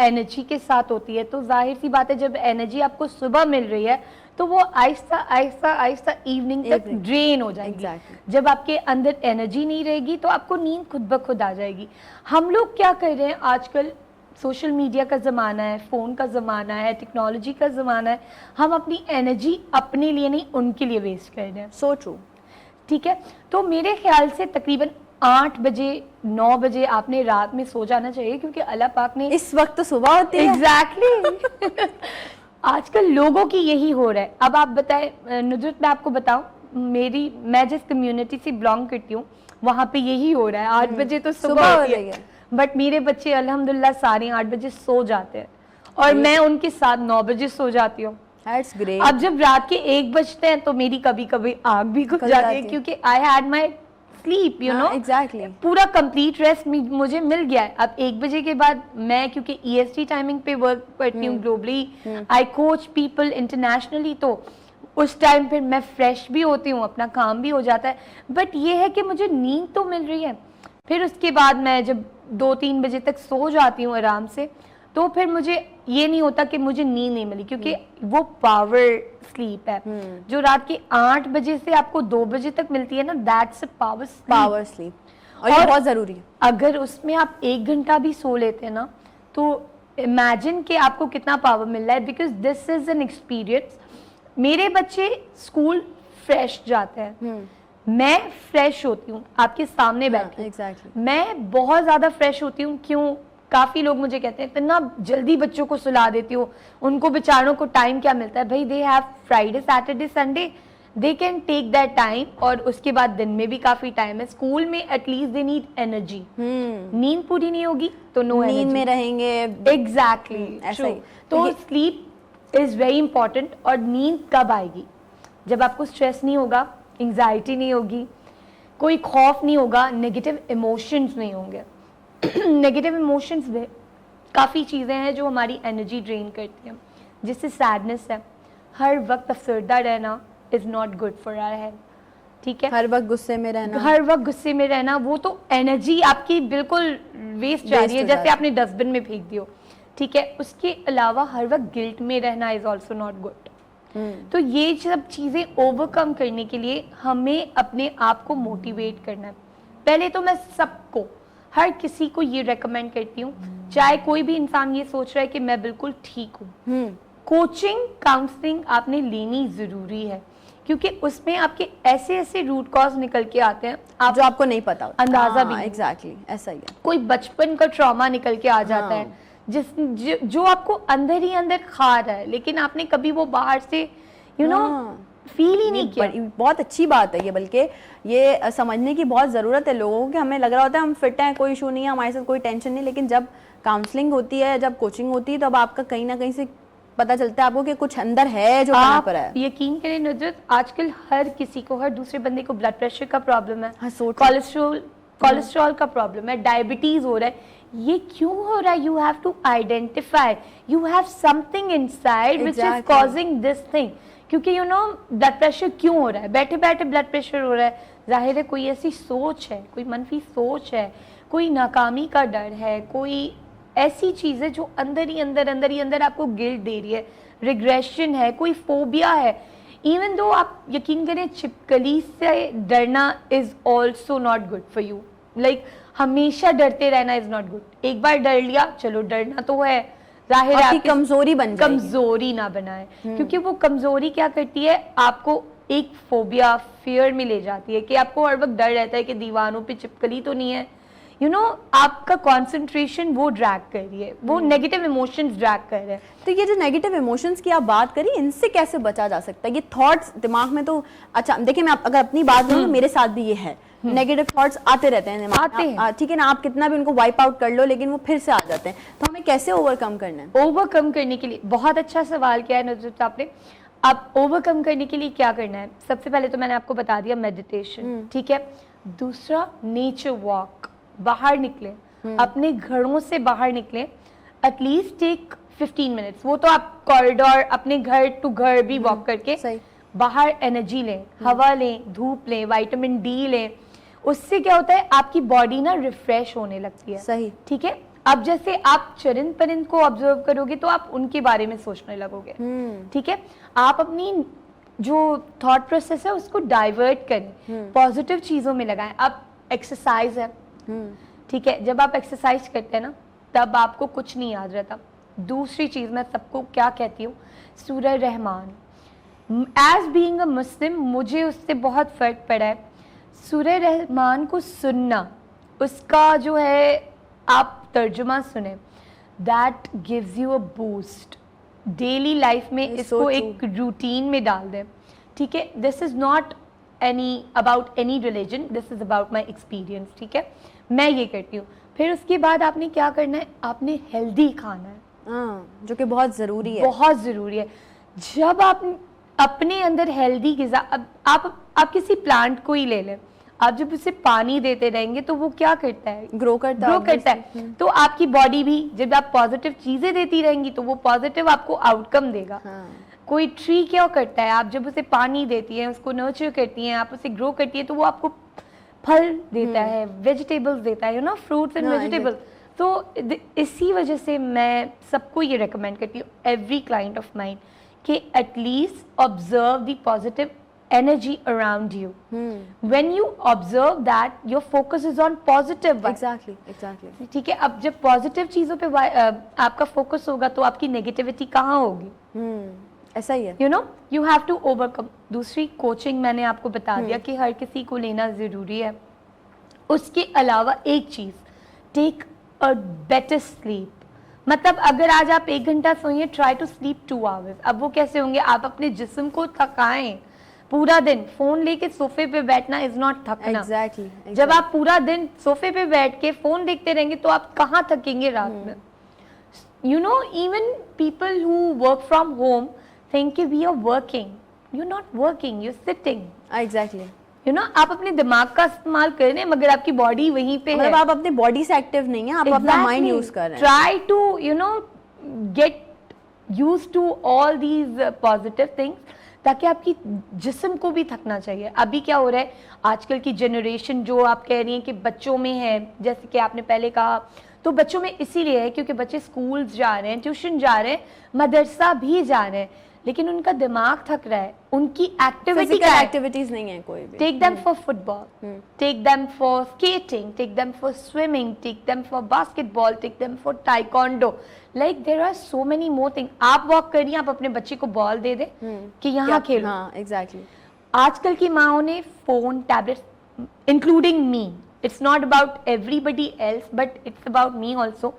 एनर्जी के साथ होती है तो जाहिर सी बात है जब एनर्जी आपको सुबह मिल रही है तो वो आहिस्ता आहिस्ता आहिस्ता इवनिंग तक ड्रेन हो जाएगी। जब आपके अंदर एनर्जी नहीं रहेगी तो आपको नींद खुद ब खुद आ जाएगी। हम लोग क्या कर रहे हैं आजकल, सोशल मीडिया का ज़माना है, फ़ोन का ज़माना है, टेक्नोलॉजी का ज़माना है, हम अपनी एनर्जी अपने लिए नहीं उनके लिए वेस्ट कर रहे हैं। So true. ठीक है, तो मेरे ख्याल से तकरीबन 8 बजे 9 बजे आपने रात में सो जाना चाहिए, क्योंकि अल्लाह पाक ने इस वक्त तो सुबह होती है। एग्जैक्टली आजकल लोगों की यही हो रहा है। अब आप बताएं नुजरत, मैं आपको बताऊं, मैं जिस कम्युनिटी से बिलोंग करती हूँ वहाँ पे यही हो रहा है। 8 बजे तो सुबह हो होती रही है, है। बट मेरे बच्चे अल्हम्दुलिल्लाह सारे 8 बजे सो जाते हैं और मैं उनके साथ 9 बजे सो जाती हूँ। That's great. अब जब रात के 1 बजते हैं तो मेरी कभी कभी आँख भी खुल खुल जाती जाती है, है। क्योंकि I had my sleep, you know, exactly. पूरा कंप्लीट रेस्ट मुझे मिल गया है। अब 1 बजे के बाद मैं, क्योंकि EST टाइमिंग पे वर्क करती हूँ ग्लोबली, आई कोच पीपल इंटरनेशनली, तो उस टाइम फिर मैं फ्रेश भी होती हूँ, अपना काम भी हो जाता है। बट ये है कि मुझे नींद तो मिल रही है। फिर उसके बाद मैं जब 2-3 बजे तक सो जाती हूँ आराम से, तो फिर मुझे ये नहीं होता कि मुझे नींद नहीं मिली, क्योंकि वो पावर स्लीप है जो रात के 8 बजे से आपको 2 बजे तक मिलती है ना, दैट्स अ पावर स्लीप, और ये बहुत जरूरी है। अगर उसमें आप 1 घंटा भी सो लेते हैं ना, तो इमेजिन कि आपको कितना पावर मिल रहा है, because this is an experience. मेरे बच्चे स्कूल फ्रेश जाते हैं, मैं फ्रेश होती हूँ आपके सामने बैठी, एग्जैक्टली। मैं बहुत ज्यादा फ्रेश होती हूँ। क्यों? काफी लोग मुझे कहते हैं इतना जल्दी बच्चों को सुला देती हो, उनको बेचारों को टाइम क्या मिलता है? भाई, they have Friday Saturday Sunday, they can take that time, और उसके बाद दिन में भी काफी टाइम है। स्कूल में एटलीस्ट दे नीड एनर्जी। नींद पूरी नहीं होगी तो नो एनर्जी, नींद में रहेंगे। एग्जैक्टली ऐसा ही। तो स्लीप इज वेरी इंपॉर्टेंट। और नींद कब आएगी? जब आपको स्ट्रेस नहीं होगा, एंजाइटी नहीं होगी, कोई खौफ नहीं होगा, नेगेटिव इमोशंस नहीं होंगे। नेगेटिव इमोशंस में काफ़ी चीज़ें हैं जो हमारी एनर्जी ड्रेन करती हैं, जिससे सैडनेस है, हर वक्त अफसरदा रहना is not good for our health. ठीक है, हर वक्त गुस्से में रहना, हर वक्त गुस्से में रहना, वो तो एनर्जी आपकी बिल्कुल वेस्ट जा रही है, जैसे आपने डस्टबिन में फेंक दी हो। ठीक है, उसके अलावा हर वक्त गिल्ट में रहना इज़ ऑल्सो नॉट गुड। तो ये सब चीज़ें ओवरकम करने के लिए हमें अपने आप को मोटिवेट करना है। पहले तो मैं सबको, हर किसी को ये रेकमेंड करती हूँ, चाहे कोई भी इंसान ये सोच रहा है कि मैं बिल्कुल ठीक हूँ, कोचिंग काउंसलिंग आपने लेनी ज़रूरी है, क्योंकि उसमें आपके ऐसे ऐसे रूट कॉज निकल के आते हैं आप जो आपको नहीं पता होता। अंदाजा भी नहीं। एग्जैक्टली ऐसा ही है। कोई बचपन का ट्रॉमा निकल के आ जाता है, जो आपको अंदर ही अंदर खा रहा है, लेकिन आपने कभी वो बाहर से यू नो फील ही नहीं किया। बहुत अच्छी बात है ये, बल्कि ये समझने की बहुत ज़रूरत है लोगों को कि हमें लग रहा होता है हम फिट हैं, कोई इशू नहीं है, हमारे साथ कोई टेंशन नहीं, लेकिन जब काउंसलिंग होती है, जब कोचिंग होती है, तब आपका कहीं ना कहीं से पता चलता है आपको कि कुछ अंदर है जो कहाँ पर है। यकीन करें नुजरत, आजकल हर किसी को, हर दूसरे बंदे को ब्लड प्रेशर का प्रॉब्लम है, हाँ, कोलेस्ट्रॉल का प्रॉब्लम है, डायबिटीज हो रहा है। ये क्यों हो रहा है? You have to identify, you have something inside which is causing this thing. क्योंकि यू नो ब्लड प्रेशर क्यों हो रहा है? बैठे बैठे ब्लड प्रेशर हो रहा है, जाहिर है कोई ऐसी सोच है, कोई मनफी सोच है, कोई नाकामी का डर है, कोई ऐसी चीज़ है जो अंदर ही अंदर आपको गिल्ट दे रही है, रिग्रेशन है, कोई फोबिया है। इवन दो आप यकीन करें, छिपकली से डरना is also not good for you. Like हमेशा डरते रहना इज नॉट गुड। एक बार डर लिया, चलो डरना तो है, जाहिर है आपकी कमजोरी बन जाएगी। कमजोरी ना बनाए, क्योंकि वो कमजोरी क्या करती है, आपको एक फोबिया, फियर में ले जाती है कि आपको हर वक्त डर रहता है कि दीवानों पे छिपकली तो नहीं है। यू नो आपका कंसंट्रेशन वो ड्रैग कर रही है, वो नेगेटिव इमोशंस ड्रैग कर रहे हैं। तो ये जो नेगेटिव इमोशंस की आप बात करी, इनसे कैसे बचा जा सकता है? ये थॉट्स दिमाग में तो, अच्छा देखिए, मैं अगर अपनी बात करूँ, मेरे साथ भी ये है, नेगेटिव थॉट्स आते रहते हैं दिमाग में, ठीक है ना, आप कितना भी उनको वाइप आउट कर लो, लेकिन वो फिर से आ जाते हैं। तो हमें कैसे ओवरकम करना है? ओवरकम करने के लिए बहुत अच्छा सवाल किया है नुजरत आपने। अब ओवरकम करने के लिए क्या करना है? सबसे पहले तो मैंने आपको बता दिया मेडिटेशन, ठीक है। दूसरा नेचर वॉक, बाहर निकले, अपने घरों से बाहर निकले, एटलीस्ट टेक 15 मिनट्स। वो तो आप कॉरिडोर, अपने घर टू घर भी वॉक करके बाहर एनर्जी लें, हवा लें, धूप लें, विटामिन डी लें। उससे क्या होता है, आपकी बॉडी ना रिफ्रेश होने लगती है। सही, ठीक है। अब जैसे आप चरिंद परिंद को ऑब्जर्व करोगे तो आप उनके बारे में सोचने लगोगे, ठीक है। आप अपनी जो थॉट प्रोसेस है उसको डाइवर्ट करें, पॉजिटिव चीजों में लगाएं। अब एक्सरसाइज है, ठीक है, जब आप एक्सरसाइज करते हैं ना, तब आपको कुछ नहीं याद रहता। दूसरी चीज मैं सबको क्या कहती हूँ, सूरह रहमान, एज बीइंग अ मुस्लिम मुझे उससे बहुत फर्क पड़ा है। सूरह रहमान को सुनना, उसका जो है आप तर्जुमा सुने, that gives you a boost. Daily life में It's इसको so एक रूटीन में डाल दें, ठीक है। This is not any about any religion, this is about my experience, ठीक है। मैं ये करती हूँ। फिर उसके बाद आपने क्या करना है, आपने हेल्दी खाना है, हाँ, जो कि बहुत ज़रूरी है। बहुत ज़रूरी है। जब आप अपने अंदर हेल्दी ग़िज़ा, अब आप किसी प्लांट को ही ले लें, आप जब उसे पानी देते रहेंगे तो वो क्या करता है, ग्रो करता है। तो आपकी बॉडी भी, जब आप पॉजिटिव चीज़ें देती रहेंगी तो वो पॉजिटिव आपको आउटकम देगा। हाँ। कोई ट्री क्या करता है, आप जब उसे पानी देती हैं, उसको नर्चर करती हैं, आप उसे ग्रो करती है, तो वो आपको फल देता है, वेजिटेबल्स देता है, यू नो, फ्रूट्स एंड हाँ, वेजिटेबल्स। तो इसी वजह से मैं सबको ये रेकमेंड करती हूँ, एवरी क्लाइंट ऑफ माइन, कि at least observe the positive energy around you. When you observe that, your focus is on positive vibes. Exactly. ठीक है। अब जब पॉजिटिव चीज़ों पे आपका फोकस होगा तो आपकी नेगेटिविटी कहाँ होगी? ऐसा ही है। You know, you have to overcome. दूसरी, कोचिंग मैंने आपको बता दिया कि हर किसी को लेना ज़रूरी है। उसके अलावा एक चीज़, टेक अ बेटर स्लीप। मतलब अगर आज आप 1 घंटा सोइए, ट्राई टू स्लीप 2 hours। अब वो कैसे होंगे, आप अपने जिस्म को थकाएं। पूरा दिन फोन लेके सोफे पे बैठना इज नॉट थकना। Exactly. जब आप पूरा दिन सोफे पे बैठ के फोन देखते रहेंगे तो आप कहाँ थकेंगे रात में? You know, even people who work from home think we are working, you not working, you sitting. Exactly. You know, आप अपने दिमाग का इस्तेमाल कर रहे हैं मगर आपकी बॉडी वहीं पे है। मतलब आप अपने बॉडी से एक्टिव नहीं है, आप अपना माइंड यूज कर रहे हैं। Try to, you know, get used to all these positive things, ताकि आपकी जिस्म को भी थकना चाहिए। अभी क्या हो रहा है, आजकल की जनरेशन जो आप कह रही हैं कि बच्चों में है, जैसे कि आपने पहले कहा, तो बच्चों में इसीलिए है क्योंकि बच्चे स्कूल जा रहे हैं, ट्यूशन जा रहे हैं, मदरसा भी जा रहे हैं, लेकिन उनका दिमाग थक रहा है, उनकी एक्टिविटीज नहीं है कोई भी। Take them for football, take them for skating, take them for swimming, take them for basketball, take them for taekwondo. Like there are so many more things. आप वॉक करिए, आप अपने बच्चे को बॉल दे दे कि यहाँ खेलो। हाँ, एग्जैक्टली। आजकल की माओ ने phone, tablet, including me, it's not about everybody else but it's about me also,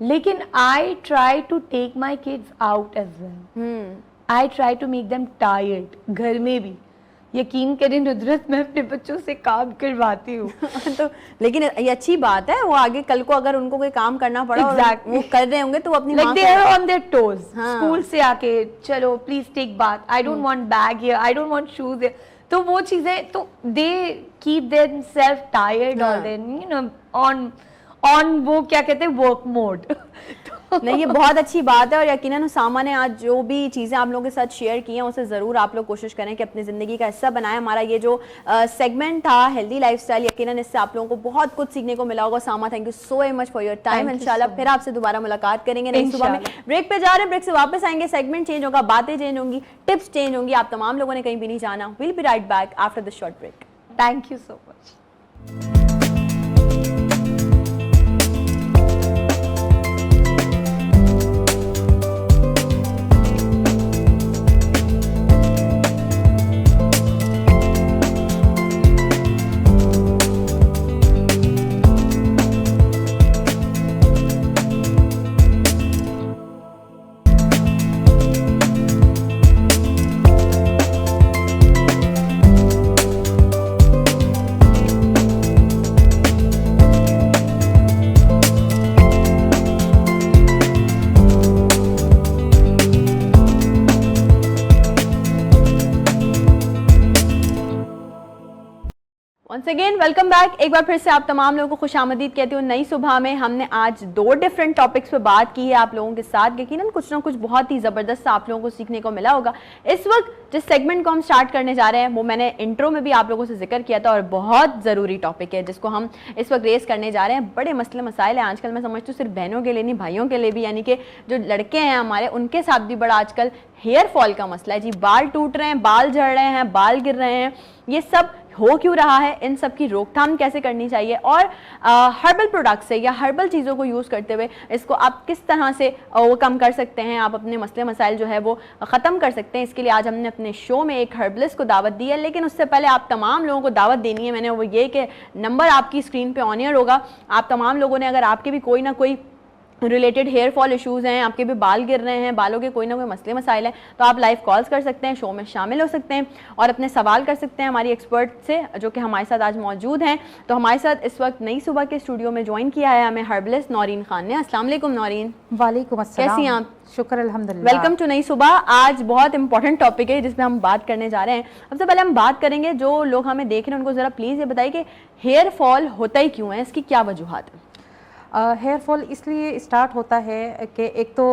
लेकिन I try to take my kids out as well. I try to make them tired. घर में भी, यकीन करें नुदरत, मैं अपने बच्चों से काम करवाती हूँ। तो लेकिन ये अच्छी बात है, वो आगे कल को अगर उनको कोई काम करना पड़ा और वो कर रहे होंगे तो वो अपनी like they are on their toes. हाँ. स्कूल से आके चलो please take bath, I don't want bag here, I don't want shoes here, तो वो चीजें, तो दे कीप देमसेल्फ टायर्ड और देन यू नो ऑन वो क्या कहते हैं, वर्क मोड। नहीं, ये बहुत अच्छी बात है और यकीनन उसामा ने आज जो भी चीज़ें आप लोगों के साथ शेयर की हैं उसे ज़रूर आप लोग कोशिश करें कि अपनी ज़िंदगी का हिस्सा बनाएं। हमारा ये जो सेगमेंट था हेल्दी लाइफस्टाइल, यकीनन इससे आप लोगों को बहुत कुछ सीखने को मिला होगा। Usama, thank you so much for your time. इंशाल्लाह फिर आपसे दोबारा मुलाकात करेंगे नई सुबह में। ब्रेक पे जा रहे हैं, ब्रेक से वापस आएंगे, सेगमेंट चेंज होगा, बातें चेंज होंगी, टिप्स चेंज होंगी। आप तमाम लोगों ने कहीं भी नहीं जाना। Will be right back after this short break. Thank you so much. Once again welcome back. एक बार फिर से आप तमाम लोगों को खुशामदीद कहती हूँ नई सुबह में। हमने आज 2 डिफरेंट टॉपिक्स पे बात की है आप लोगों के साथ। यकीनन कुछ ना कुछ बहुत ही ज़बरदस्त आप लोगों को सीखने को मिला होगा। इस वक्त जिस सेगमेंट को हम स्टार्ट करने जा रहे हैं वो मैंने इंट्रो में भी आप लोगों से जिक्र किया था और बहुत ज़रूरी टॉपिक है जिसको हम इस वक्त रेस करने जा रहे हैं। बड़े मसले मसाइल हैं आजकल, मैं समझती हूँ सिर्फ बहनों के लिए नहीं, भाइयों के लिए भी, यानी कि जो लड़के हैं हमारे उनके साथ भी बड़ा आजकल हेयर फॉल का मसला है जी। बाल टूट रहे हैं, बाल झड़ रहे हैं, बाल गिर रहे हैं, ये सब हो क्यों रहा है, इन सब की रोकथाम कैसे करनी चाहिए, और हर्बल प्रोडक्ट से या हर्बल चीज़ों को यूज़ करते हुए इसको आप किस तरह से ओवरकम कर सकते हैं, आप अपने मसले मसाइल जो है वो ख़त्म कर सकते हैं। इसके लिए आज हमने अपने शो में एक हर्बलिस्ट को दावत दी है, लेकिन उससे पहले आप तमाम लोगों को दावत देनी है मैंने, वो ये कि नंबर आपकी स्क्रीन पे ऑन ईयर होगा। आप तमाम लोगों ने, अगर आपके भी कोई ना कोई रिलेटेड हेयर फॉल इश्यूज़ हैं, आपके भी बाल गिर रहे हैं, बालों के कोई ना कोई मसले मसाइल हैं, तो आप लाइव कॉल्स कर सकते हैं, शो में शामिल हो सकते हैं और अपने सवाल कर सकते हैं हमारी एक्सपर्ट से जो कि हमारे साथ आज मौजूद हैं। तो हमारे साथ इस वक्त नई सुबह के स्टूडियो में ज्वाइन किया है हमें हर्बलिस्ट नौरीन खान ने। अस्सलाम वालेकुम नौरीन। वालेकुम अस्सलाम। कैसी हैं आप? शुक्र अल्हम्दुलिल्लाह। वेलकम टू नई सुबह। आज बहुत इंपॉर्टेंट टॉपिक है जिसमें हम बात करने जा रहे हैं। सबसे पहले हम बात करेंगे, जो लोग हमें देख रहे हैं उनको ज़रा प्लीज़ ये बताइए कि हेयर फॉल होता ही क्यों है, इसकी क्या वजूहत है? हेयर फॉल इसलिए स्टार्ट होता है कि एक तो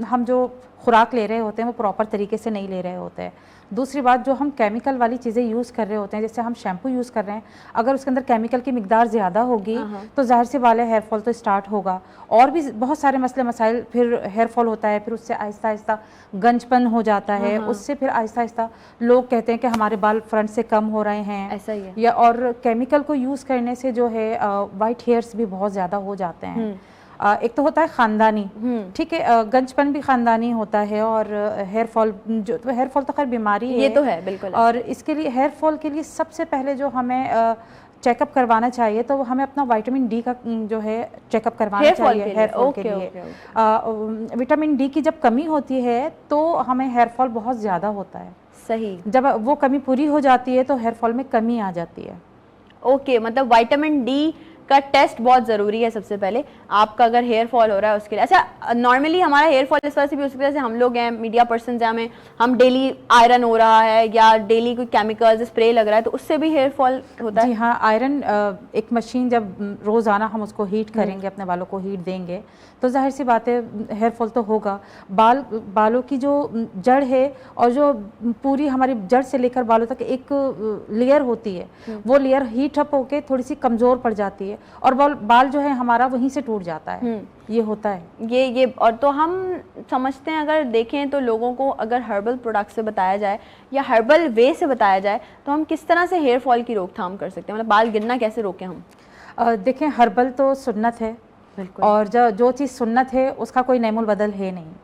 हम जो खुराक ले रहे होते हैं वो प्रॉपर तरीके से नहीं ले रहे होते हैं। दूसरी बात, जो हम केमिकल वाली चीज़ें यूज़ कर रहे होते हैं, जैसे हम शैम्पू यूज़ कर रहे हैं, अगर उसके अंदर केमिकल की मिकदार ज़्यादा होगी तो ज़ाहिर सी बात है हेयर फॉल तो स्टार्ट होगा। और भी बहुत सारे मसले मसाइल, फिर हेयर फॉल होता है, फिर उससे आहिस्ता आहिस्ता गंजपन हो जाता है, उससे फिर आहिस्ता आहिस्ता लोग कहते हैं कि हमारे बाल फ्रंट से कम हो रहे हैं, ऐसा ही है। या और केमिकल को यूज़ करने से जो है वाइट हेयर्स भी बहुत ज़्यादा हो जाते हैं। एक तो होता है ख़ानदानी, ठीक है, गंजपन भी ख़ानदानी होता है, और हेयर फॉल जो तो हेयर फॉल तो खैर बीमारी है, ये तो है बिल्कुल। और इसके लिए हेयर फॉल के लिए सबसे पहले जो हमें चेकअप करवाना चाहिए तो हमें अपना विटामिन डी का जो है चेकअप करवाना चाहिए हेयर फॉल के लिए। विटामिन डी की जब कमी होती है तो हमें हेयर फॉल बहुत ज़्यादा होता है। सही। जब वो कमी पूरी हो जाती है तो हेयर फॉल में कमी आ जाती है। ओके, मतलब विटामिन डी का टेस्ट बहुत ज़रूरी है सबसे पहले आपका, अगर हेयर फॉल हो रहा है उसके लिए। अच्छा, नॉर्मली हमारा हेयर फॉल इस वजह से भी हो सकता है, जैसे हम लोग हैं मीडिया पर्सन हैं, हम डेली आयरन हो रहा है या डेली कोई केमिकल्स स्प्रे लग रहा है, तो उससे भी हेयर फॉल होता है? जी हाँ, आयरन एक मशीन जब रोज़ाना हम उसको हीट करेंगे, अपने बालों को हीट देंगे, तो जाहिर सी बात है हेयर फॉल तो होगा। बालों की जो जड़ है और जो पूरी हमारी जड़ से लेकर बालों तक एक लेयर होती है, वो लेयर हीट अप होकर थोड़ी सी कमज़ोर पड़ जाती है और बाल जो है हमारा वहीं से टूट जाता है। ये होता है ये और तो हम समझते हैं, अगर देखें तो लोगों को अगर हर्बल प्रोडक्ट से बताया जाए या हर्बल वे से बताया जाए तो हम किस तरह से हेयर फॉल की रोकथाम कर सकते हैं, मतलब बाल गिरना कैसे रोकें हम? देखें, हर्बल तो सुन्नत है, और जो चीज़ सुन्नत है उसका कोई नैमुल बदल है नहीं।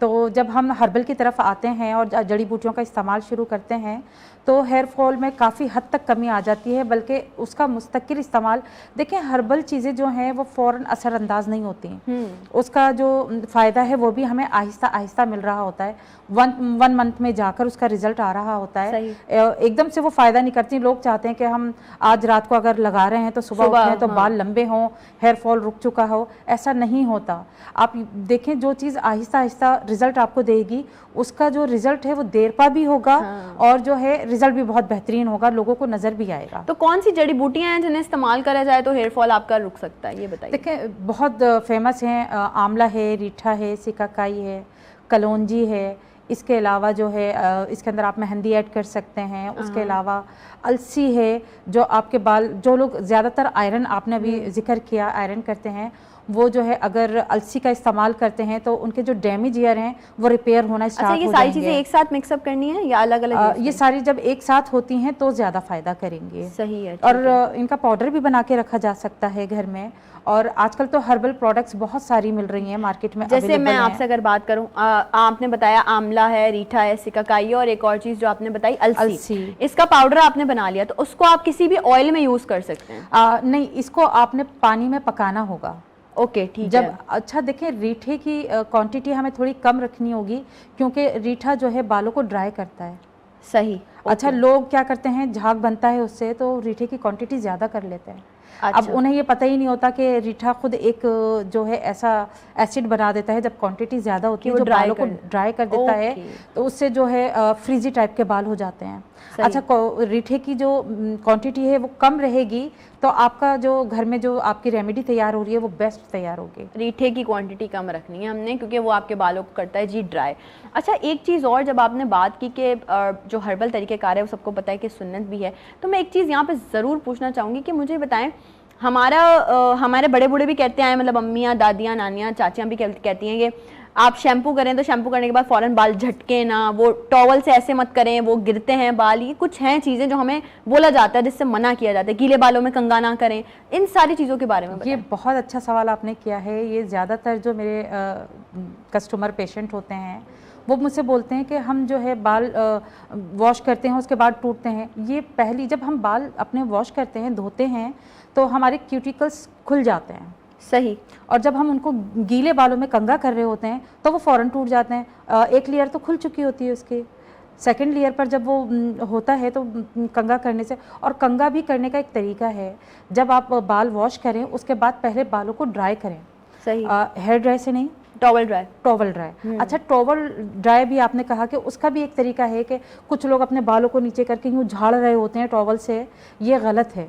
तो जब हम हर्बल की तरफ आते हैं और जड़ी बूटियों का इस्तेमाल शुरू करते हैं तो हेयर फॉल में काफ़ी हद तक कमी आ जाती है, बल्कि उसका मुस्तकिल इस्तेमाल। देखें, हर्बल चीज़ें जो हैं वो फ़ौरन असरअंदाज नहीं होती हैं, उसका जो फ़ायदा है वो भी हमें आहिस्ता आहिस्ता मिल रहा होता है। वन मंथ में जाकर उसका रिजल्ट आ रहा होता है। एकदम से वो फ़ायदा नहीं करती। लोग चाहते हैं कि हम आज रात को अगर लगा रहे हैं तो सुबह उठें तो बाल लंबे हों, हेयर फॉल रुक चुका हो, ऐसा नहीं होता। आप देखें, जो चीज़ आहिस्ता आहिस्ता रिजल्ट आपको देगी उसका जो रिजल्ट है वो देर पा भी होगा, और जो है रिजल्ट भी बहुत बेहतरीन होगा, लोगों को नज़र भी आएगा। तो कौन सी जड़ी बूटियां हैं जिन्हें इस्तेमाल करा जाए तो हेयर फॉल आपका रुक सकता है, ये बताइए? देखें, बहुत फेमस हैं, आंवला है, रीठा है, सिकाकाई है, कलौंजी है। इसके अलावा जो है इसके अंदर आप मेहंदी ऐड कर सकते हैं। उसके अलावा अलसी है, जो आपके बाल, जो लोग ज़्यादातर आयरन, आपने अभी जिक्र किया आयरन करते हैं, वो जो है अगर अलसी का इस्तेमाल करते हैं तो उनके जो डैमेज ईयर हैं वो रिपेयर होना स्टार्ट हो जाएंगे। ये सारी चीज़ें एक साथ मिक्सअप करनी है या अलग अलग? ये सारी जब एक साथ होती हैं तो ज़्यादा फ़ायदा करेंगे। सही है। और इनका पाउडर भी बना के रखा जा सकता है घर में, और आजकल तो हर्बल प्रोडक्ट्स बहुत सारी मिल रही हैं मार्केट में। जैसे मैं आपसे अगर बात करूं, आपने बताया आंवला है, रीठा है, सिकाकाई, और एक और चीज़ जो आपने बताई अलसी। इसका पाउडर आपने बना लिया तो उसको आप किसी भी ऑयल में यूज़ कर सकते हैं? नहीं, इसको आपने पानी में पकाना होगा। ओके, ठीक है। जब अच्छा, देखें, रीठे की क्वांटिटी हमें थोड़ी कम रखनी होगी क्योंकि रीठा जो है बालों को ड्राई करता है। सही। अच्छा, लोग क्या करते हैं, झाग बनता है उससे, तो रीठे की क्वांटिटी ज़्यादा कर लेते हैं। अच्छा। अब उन्हें ये पता ही नहीं होता कि रीठा खुद एक जो है ऐसा एसिड बना देता है जब क्वांटिटी ज़्यादा होती है, जो बालों को ड्राई कर देता है, तो उससे जो है फ्रीजी टाइप के बाल हो जाते हैं। अच्छा, रीठे की जो क्वांटिटी है वो कम रहेगी तो आपका जो घर में जो आपकी रेमेडी तैयार हो रही है वो बेस्ट तैयार होगी। रीठे की क्वांटिटी कम रखनी है हमने, क्योंकि वो आपके बालों को करता है जी ड्राई। अच्छा, एक चीज़ और, जब आपने बात की कि जो हर्बल तरीक़ेकार है वो सबको पता है कि सुन्नत भी है, तो मैं एक चीज़ यहाँ पे ज़रूर पूछना चाहूँगी कि मुझे बताएं, हमारे बड़े बूढ़े भी कहते हैं, मतलब अम्मियाँ, दादियाँ, नानियाँ, चाचियाँ भी कहती हैं कि आप शैम्पू करें तो शैम्पू करने के बाद फौरन बाल झटके ना, वो टॉवल से ऐसे मत करें, वो गिरते हैं बाल, ये कुछ हैं चीज़ें जो हमें बोला जाता है जिससे मना किया जाता है। गीले बालों में कंघा ना करें, इन सारी चीज़ों के बारे में ये बताएं। बहुत अच्छा सवाल आपने किया है। ये ज़्यादातर जो मेरे कस्टमर पेशेंट होते हैं वो मुझसे बोलते हैं कि हम जो है बाल वॉश करते हैं उसके बाद टूटते हैं। ये पहली, जब हम बाल अपने वॉश करते हैं, धोते हैं, तो हमारे क्यूटिकल्स खुल जाते हैं। सही। और जब हम उनको गीले बालों में कंघा कर रहे होते हैं तो वो फ़ौरन टूट जाते हैं। एक लेयर तो खुल चुकी होती है उसकी, सेकंड लेयर पर जब वो होता है तो कंघा करने से, और कंघा भी करने का एक तरीका है। जब आप बाल वॉश करें उसके बाद पहले बालों को ड्राई करें। सही। हेयर ड्राई से नहीं, टॉवल ड्राई। Towel dry. अच्छा, टॉवल ड्राई भी आपने कहा कि उसका भी एक तरीका है कि कुछ लोग अपने बालों को नीचे करके यूँ झाड़ रहे होते हैं टॉवल से, ये गलत है।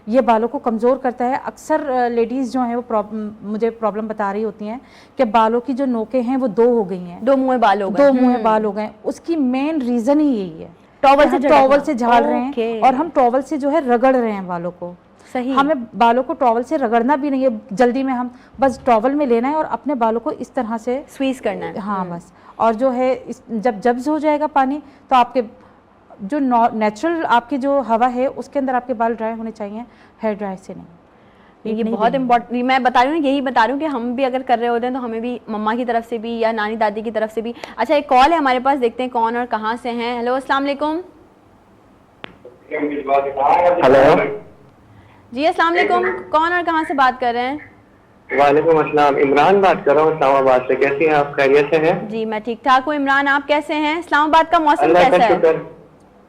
ये बालों को कमज़ोर करता है। अक्सर लेडीज़ जो हैं वो मुझे प्रॉब्लम बता रही होती हैं कि बालों की जो नोकें हैं वो 2 हो गई हैं, 2 मुँह बाल हो गए। 2 मुँह बाल हो गए। उसकी मेन रीज़न ही यही है, टॉवल से टॉवल से झाड़ रहे ओके। हैं और हम टॉवल से जो है रगड़ रहे हैं बालों को। सही। हमें बालों को टॉवल से रगड़ना भी नहीं है जल्दी में, हम बस टॉवल में लेना है और अपने बालों को इस तरह से स्क्वीज करना है। हाँ बस। और जो है जब जब्स हो जाएगा पानी तो आपके जो नेचुरल आपकी जो हवा है उसके अंदर आपके बाल ड्राई होने चाहिए, हेयर ड्राई से नहीं। ये बहुत इम्पोर्टेंट, मैं बता रही हूँ, यही बता रही हूँ कि हम भी अगर कर रहे होते हैं तो हमें भी मम्मा की तरफ से भी या नानी दादी की तरफ से भी। अच्छा, एक कॉल है हमारे पास, देखते हैं कौन और कहाँ से हैं। हेलो, अस्सलाम वालेकुम। हेलो जी अस्सलाम वालेकुम, कौन और कहाँ से बात कर रहे हैं? वालेकुम अस्सलाम, इमरान बात कर रहा हूँ इस्लामाबाद से। कैसी हैं आप, खैरियत से हैं? जी मैं ठीक ठाक हूँ। इमरान, आप कैसे हैं? इस्लामाबाद का मौसम अल्लाह का कैसा है? शुक्र।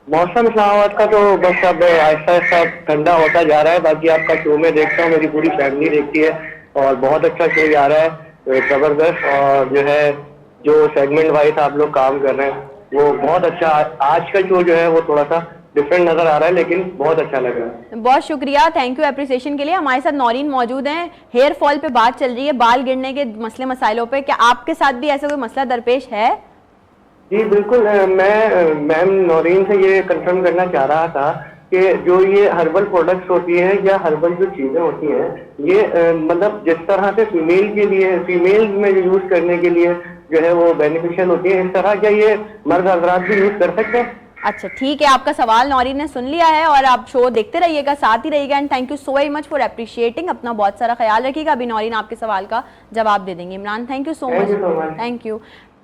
मौसम इस्लामाबाद का तो बस अब आहिस्ता आहिस्ता ठंडा होता जा रहा है। बाकी आपका शो में देखता हूँ, मेरी पूरी फैमिली देखती है और बहुत अच्छा शो जा रहा है, जबरदस्त। और जो है जो सेगमेंट वाइज आप लोग काम कर रहे हैं वो बहुत अच्छा। आज का शो जो है वो थोड़ा सा डिफरेंट नजर आ रहा है लेकिन बहुत अच्छा लग रहा है। बहुत शुक्रिया, थैंक यू अप्रिसिएशन के लिए। हमारे साथ नौरीन मौजूद हैं। हेयर फॉल पे बात चल रही है, बाल गिरने के मसले मसाइलों पे। क्या आपके साथ भी ऐसा कोई मसला दरपेश है? जी बिल्कुल। मैं मैम नौरीन से ये कंफर्म करना चाह रहा था कि जो ये हर्बल प्रोडक्ट्स होती हैं या हर्बल जो चीज़ें होती हैं ये मतलब जिस तरह से फीमेल के लिए, फीमेल में यूज़ करने के लिए जो है वो बेनिफिशियल होती है, इस तरह क्या ये मर्द हजरात भी यूज़ कर सकते हैं? अच्छा ठीक है, आपका सवाल नौरीन ने सुन लिया है और आप शो देखते रहिएगा, साथ ही रहिएगा। And thank you so very much for appreciating. अपना बहुत सारा ख्याल रखिएगा। अभी नौरीन आपके सवाल का जवाब दे देंगे। Imran, thank you so Thank you so much. much. Thank you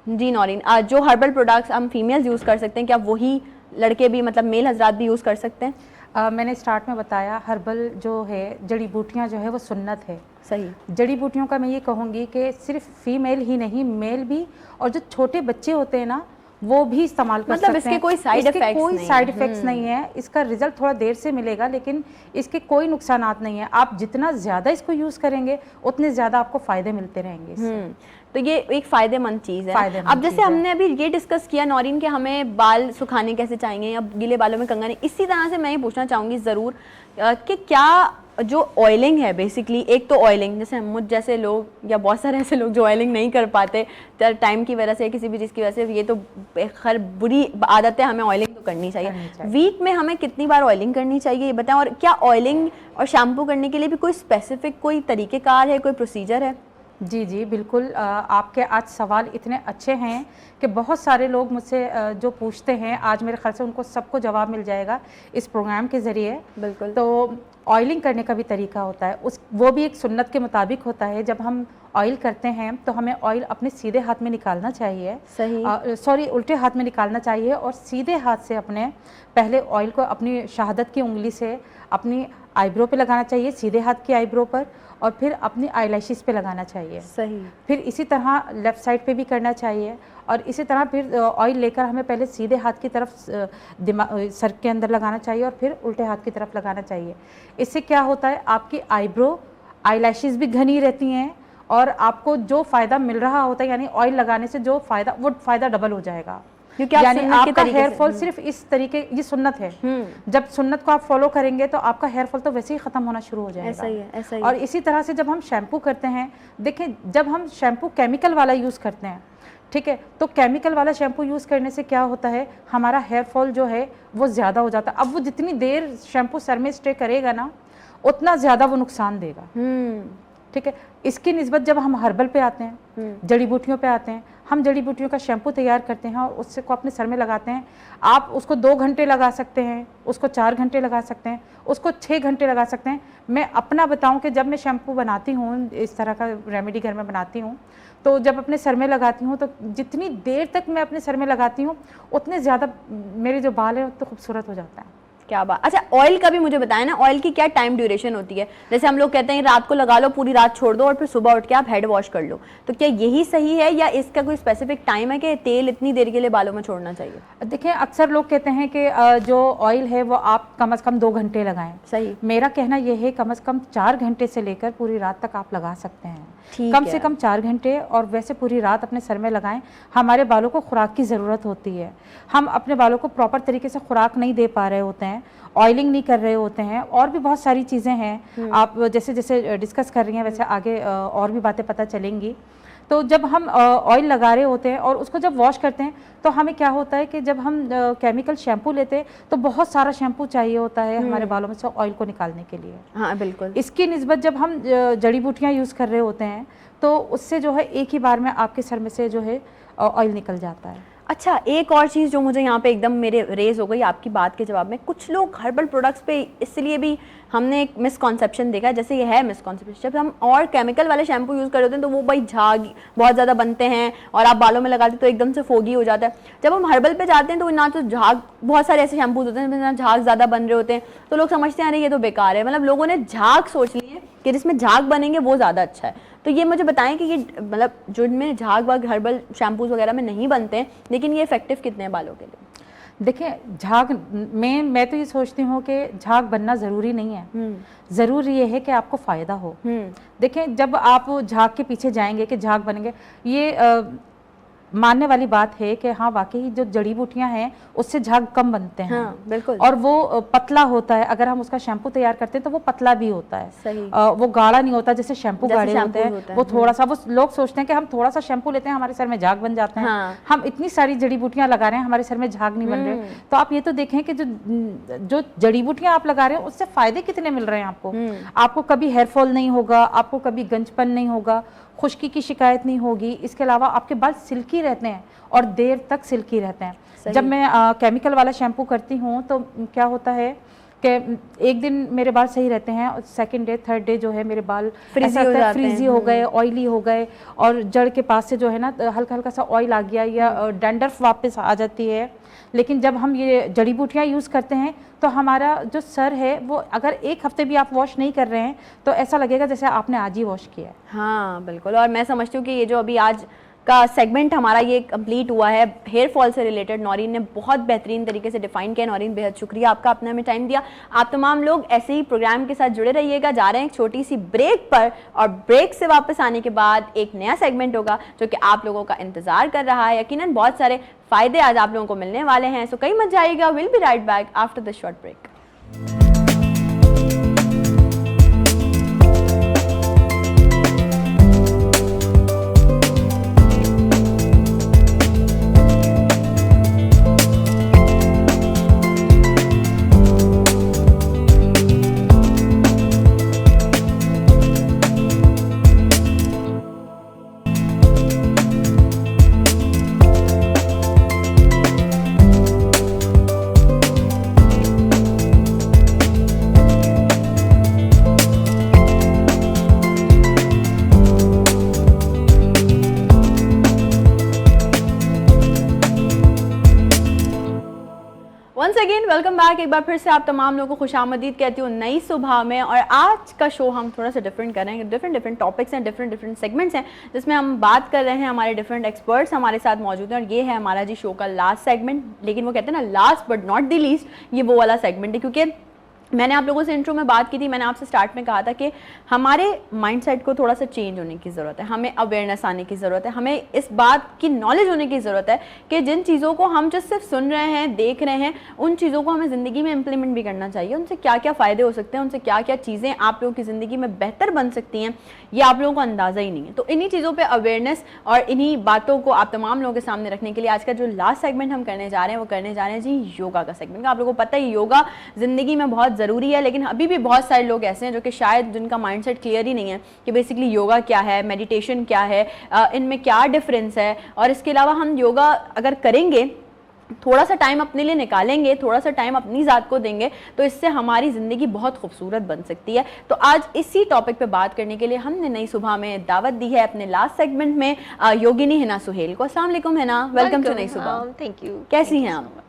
ji. Naureen, जो हर्बल प्रोडक्ट्स हम फीमेल्स यूज़ कर सकते हैं, क्या वही लड़के भी, मतलब मेल हजरात भी यूज़ कर सकते हैं? मैंने स्टार्ट में बताया, हर्बल जो है जड़ी बूटियाँ जो है वो सुन्नत है। सही। जड़ी बूटियों का मैं ये कहूँगी कि सिर्फ फीमेल ही नहीं, मेल भी, और जो छोटे बच्चे होते हैं ना वो भी इस्तेमाल कर मतलब सकते इसके हैं। कोई साइड इसके इफेक्ट्स कोई नहीं साइड है। इफेक्ट्स नहीं है। इसका रिजल्ट थोड़ा देर से मिलेगा लेकिन इसके कोई नुकसानात नहीं है। आप जितना ज़्यादा इसको यूज़ करेंगे उतने ज़्यादा आपको फ़ायदे मिलते रहेंगे इससे। तो ये एक फ़ायदेमंद चीज़ है। फ़ायदेमंद अब जैसे चीज़ है। हमने अभी ये डिस्कस किया नौरीन कि हमें बाल सुखाने कैसे चाहिए या गीले बालों में कंघा नहीं, इसी तरह से मैं ये पूछना चाहूँगी ज़रूर कि क्या जो ऑयलिंग है बेसिकली, एक तो ऑयलिंग, जैसे मुझ जैसे लोग या बहुत सारे ऐसे लोग जो ऑयलिंग नहीं कर पाते टाइम की वजह से, किसी भी चीज़ की वजह से, ये तो खैर बुरी आदत है, हमें ऑयलिंग तो करनी चाहिए। वीक में हमें कितनी बार ऑयलिंग करनी चाहिए ये बताएं। और क्या ऑयलिंग और शैम्पू करने के लिए भी कोई स्पेसिफिक कोई तरीक़ेकार है, कोई प्रोसीजर है? जी जी बिल्कुल। आपके आज सवाल इतने अच्छे हैं कि बहुत सारे लोग मुझसे जो पूछते हैं, आज मेरे ख्याल से उनको सबको जवाब मिल जाएगा इस प्रोग्राम के ज़रिए। बिल्कुल। तो ऑयलिंग करने का भी तरीका होता है, वो भी एक सुन्नत के मुताबिक होता है। जब हम ऑयल करते हैं तो हमें ऑयल अपने सीधे हाथ में निकालना चाहिए। सही। सॉरी, उल्टे हाथ में निकालना चाहिए और सीधे हाथ से अपने पहले ऑयल को अपनी शहादत की उंगली से अपनी आईब्रो पे लगाना चाहिए, सीधे हाथ की आईब्रो पर, और फिर अपनी आईलैशेस पे लगाना चाहिए। सही। फिर इसी तरह लेफ़्ट साइड पे भी करना चाहिए और इसी तरह फिर ऑयल लेकर हमें पहले सीधे हाथ की तरफ सर के अंदर लगाना चाहिए और फिर उल्टे हाथ की तरफ लगाना चाहिए। इससे क्या होता है, आपकी आईब्रो, आईलैशेस भी घनी रहती हैं और आपको जो फ़ायदा मिल रहा होता है, यानी ऑयल लगाने से जो फ़ायदा, वो फ़ायदा डबल हो जाएगा। क्योंकि आप यानी सुन्नत के आपका तरीके हेयर से- फॉल सिर्फ इस तरीके, ये सुन्नत है। जब सुन्नत को आप फॉलो करेंगे तो आपका हेयर फॉल तो वैसे ही ख़त्म होना शुरू हो जाएगा। ऐसा ही है, ऐसा ही और है। इसी तरह से जब हम शैम्पू करते हैं, देखें जब हम शैम्पू केमिकल वाला यूज़ करते हैं, ठीक है, तो केमिकल वाला शैम्पू यूज़ करने से क्या होता है, हमारा हेयर फॉल जो है वो ज़्यादा हो जाता है। अब वो जितनी देर शैम्पू सर में स्टे करेगा ना उतना ज़्यादा वो नुकसान देगा। ठीक है। इसकी निस्बत जब हम हर्बल पे आते हैं, जड़ी बूटियों पे आते हैं, हम जड़ी बूटियों का शैम्पू तैयार करते हैं और उससे को अपने सर में लगाते हैं। आप उसको 2 घंटे लगा सकते हैं, उसको 4 घंटे लगा सकते हैं, उसको 6 घंटे लगा सकते हैं। मैं अपना बताऊं कि जब मैं शैम्पू बनाती हूँ, इस तरह का रेमेडी घर में बनाती हूँ, तो जब अपने सर में लगाती हूँ तो जितनी देर तक मैं अपने सर में लगाती हूँ उतने ज़्यादा मेरे जो बाल हैं तो खूबसूरत हो जाता है। क्या बात। अच्छा, ऑयल का भी मुझे बताया ना, ऑयल की क्या टाइम ड्यूरेशन होती है? जैसे हम लोग कहते हैं रात को लगा लो, पूरी रात छोड़ दो और फिर सुबह उठ के आप हेड वॉश कर लो, तो क्या यही सही है या इसका कोई स्पेसिफिक टाइम है कि तेल इतनी देर के लिए बालों में छोड़ना चाहिए? देखिए, अक्सर लोग कहते हैं कि जो ऑयल है वो आप कम से कम 2 घंटे लगाएं। सही। मेरा कहना यह है कम से कम 4 घंटे से लेकर पूरी रात तक आप लगा सकते हैं। ठीक कम है। से कम 4 घंटे, और वैसे पूरी रात अपने सर में लगाएं। हमारे बालों को खुराक की ज़रूरत होती है। हम अपने बालों को प्रॉपर तरीके से खुराक नहीं दे पा रहे होते हैं, ऑयलिंग नहीं कर रहे होते हैं, और भी बहुत सारी चीज़ें हैं। आप जैसे जैसे डिस्कस कर रही हैं वैसे आगे और भी बातें पता चलेंगी। तो जब हम ऑयल लगा रहे होते हैं और उसको जब वॉश करते हैं तो हमें क्या होता है कि जब हम केमिकल शैम्पू लेते हैं तो बहुत सारा शैम्पू चाहिए होता है हमारे बालों में से ऑयल को निकालने के लिए। हाँ बिल्कुल। इसकी निस्बत जब हम जड़ी बूटियाँ यूज़ कर रहे होते हैं तो उससे जो है एक ही बार में आपके सर में से जो है ऑयल निकल जाता है। अच्छा, एक और चीज़ जो मुझे यहाँ पे एकदम मेरे रेज हो गई आपकी बात के जवाब में, कुछ लोग हर्बल प्रोडक्ट्स पे इसलिए भी हमने एक मिसकॉन्सेप्शन देखा है, जैसे ये है मिसकॉन्सेप्शन, जब हम और केमिकल वाले शैम्पू यूज़ कर रहे होते हैं तो वो भाई झाग बहुत ज़्यादा बनते हैं और आप बालों में लगाते तो एकदम से फोगी हो जाता है। जब हम हर्बल पे जाते हैं तो ना तो झाग, बहुत सारे ऐसे शैम्पूज होते हैं जिनमें झाग ज़्यादा बन रहे होते हैं, तो लोग समझते हैं अरे ये तो बेकार है। मतलब लोगों ने झाग सोच ली है कि जिसमें झाग बनेंगे वो ज़्यादा अच्छा है। तो ये मुझे बताएं कि ये मतलब जो इनमें झाग वाग हर्बल शैम्पूज वगैरह में नहीं बनते हैं, लेकिन ये इफेक्टिव कितने हैं बालों के लिए? देखिए, झाग में मैं तो ये सोचती हूँ कि झाग बनना ज़रूरी नहीं है। ज़रूरी ये है कि आपको फ़ायदा हो। देखें, जब आप झाग के पीछे जाएंगे कि झाग बनेंगे, ये मानने वाली बात है कि हाँ वाकई जो जड़ी बूटियां हैं उससे झाग कम बनते हैं। हाँ, बिल्कुल। और वो पतला होता है, अगर हम उसका शैम्पू तैयार करते हैं तो वो पतला भी होता है। सही। वो गाढ़ा नहीं होता जैसे शैम्पू गाढ़े होते हैं। होता है। वो थोड़ा सा, वो लोग सोचते हैं कि हम थोड़ा सा शैम्पू लेते हैं हमारे सर में झाग बन जाते हैं। हाँ। हम इतनी सारी जड़ी बूटियां लगा रहे हैं, हमारे सर में झाग नहीं बन रहे। तो आप ये तो देखें कि जो जड़ी बूटियां आप लगा रहे हैं उससे फायदे कितने मिल रहे हैं आपको। आपको कभी हेयर फॉल नहीं होगा, आपको कभी गंजपन नहीं होगा, खुश्की की शिकायत नहीं होगी। इसके अलावा आपके बाल सिल्की रहते हैं और देर तक सिल्की रहते हैं। जब मैं केमिकल वाला शैम्पू करती हूँ तो क्या होता है कि एक दिन मेरे बाल सही रहते हैं और सेकंड डे थर्ड डे जो है मेरे बाल फ्रीजी हो गए, ऑयली हो गए, और जड़ के पास से जो है ना हल्का हल्का सा ऑयल आ गया या डैंड्रफ वापस आ जाती है। लेकिन जब हम ये जड़ी बूटियाँ यूज़ करते हैं तो हमारा जो सर है वो अगर 1 हफ्ते भी आप वॉश नहीं कर रहे हैं तो ऐसा लगेगा जैसे आपने आज ही वॉश किया है। हाँ बिल्कुल। और मैं समझती हूँ कि ये जो अभी आज का सेगमेंट हमारा ये कंप्लीट हुआ है हेयर फॉल से रिलेटेड, नौरीन ने बहुत बेहतरीन तरीके से डिफाइन किया। नौरीन, बेहद शुक्रिया आपका, आपने हमें टाइम दिया। आप तमाम लोग ऐसे ही प्रोग्राम के साथ जुड़े रहिएगा। जा रहे हैं एक छोटी सी ब्रेक पर, और ब्रेक से वापस आने के बाद एक नया सेगमेंट होगा जो कि आप लोगों का इंतजार कर रहा है। यकीनन बहुत सारे फायदे आज आप लोगों को मिलने वाले हैं, सो कहीं मत जाइएगा। Will be right back after this short break. Once again welcome back. एक बार फिर से आप तमाम लोगों को खुशामदीद कहती हूँ नई सुबह में। और आज का शो हम थोड़ा सा डिफरेंट कर रहे हैं। डिफरेंट टॉपिक्स हैं, डिफरेंट सेगमेंट्स हैं जिसमें हम बात कर रहे हैं। हमारे डिफरेंट एक्सपर्ट्स हमारे साथ मौजूद हैं और ये है हमारा जी शो का लास्ट सेगमेंट। लेकिन वो कहते हैं ना last but not the least, ये वो वाला सेगमेंट है क्योंकि मैंने आप लोगों से इंट्रो में बात की थी। मैंने आपसे स्टार्ट में कहा था कि हमारे माइंडसेट को थोड़ा सा चेंज होने की ज़रूरत है, हमें अवेयरनेस आने की ज़रूरत है, हमें इस बात की नॉलेज होने की ज़रूरत है कि जिन चीज़ों को हम जो सिर्फ सुन रहे हैं, देख रहे हैं, उन चीज़ों को हमें ज़िंदगी में इम्प्लीमेंट भी करना चाहिए। उनसे क्या क्या फ़ायदे हो सकते हैं, उनसे क्या क्या चीज़ें आप लोगों की ज़िंदगी में बेहतर बन सकती हैं, ये आप लोगों को अंदाज़ा ही नहीं है। तो इन्हीं चीज़ों पर अवेयरनेस और इन्हीं बातों को आप तमाम लोगों के सामने रखने के लिए आज का जो लास्ट सेगमेंट हम करने जा रहे हैं वो करने जा रहे हैं जी योगा का सेगमेंट। आप लोगों को पता है योगा ज़िंदगी में बहुत बहुत ज़रूरी है, लेकिन अभी भी बहुत सारे लोग ऐसे हैं जो कि शायद जिनका माइंडसेट क्लियर ही नहीं है कि बेसिकली योगा क्या है, मेडिटेशन क्या है, इनमें क्या डिफरेंस है। और इसके अलावा हम योगा अगर करेंगे, थोड़ा सा टाइम अपने लिए निकालेंगे, थोड़ा सा टाइम अपनी ज़ात को देंगे, तो इससे हमारी ज़िंदगी बहुत खूबसूरत बन सकती है। तो आज इसी टॉपिक पे बात करने के लिए हमने नई सुबह में दावत दी है अपने लास्ट सेगमेंट में योगिनी हिना सुहेल को। अस्सलाम वालेकुम हिना, वेलकम टू नई सुबह। Thank you. कैसी हैं आप?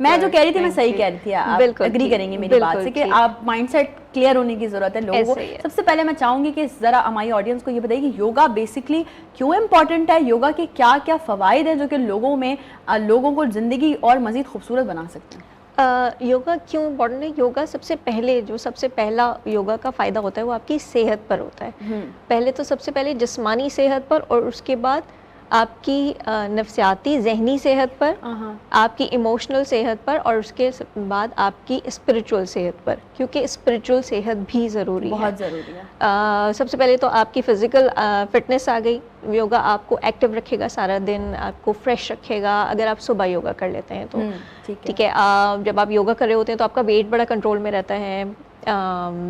मैं जो कह रही थी मैं सही कह रही थी, आप एग्री करेंगे मेरी बात से कि आप माइंडसेट क्लियर होने की जरूरत है लोगों को। सबसे पहले मैं चाहूंगी कि जरा हमारी ऑडियंस को ये बताइए कि योगा बेसिकली क्यों इम्पोर्टेंट है, योगा के क्या क्या फवाइद हैं जो कि लोगों को जिंदगी और मजीद खूबसूरत बना सकते हैं। योगा क्यों इम्पोर्टेंट है? योगा सबसे पहला योगा का फ़ायदा होता है वो आपकी सेहत पर होता है। पहले तो सबसे पहले जिस्मानी सेहत पर, और उसके बाद आपकी नफ्सियाती ज़हनी सेहत पर, आपकी इमोशनल सेहत पर, और उसके बाद आपकी स्पिरिचुअल सेहत पर, क्योंकि स्पिरिचुअल सेहत भी ज़रूरी है, बहुत ज़रूरी है। सबसे पहले तो आपकी फ़िज़िकल फिटनेस आ गई। योगा आपको एक्टिव रखेगा सारा दिन, आपको फ्रेश रखेगा अगर आप सुबह योगा कर लेते हैं तो। ठीक है, जब आप योगा कर रहे होते हैं तो आपका वेट बड़ा कंट्रोल में रहता है,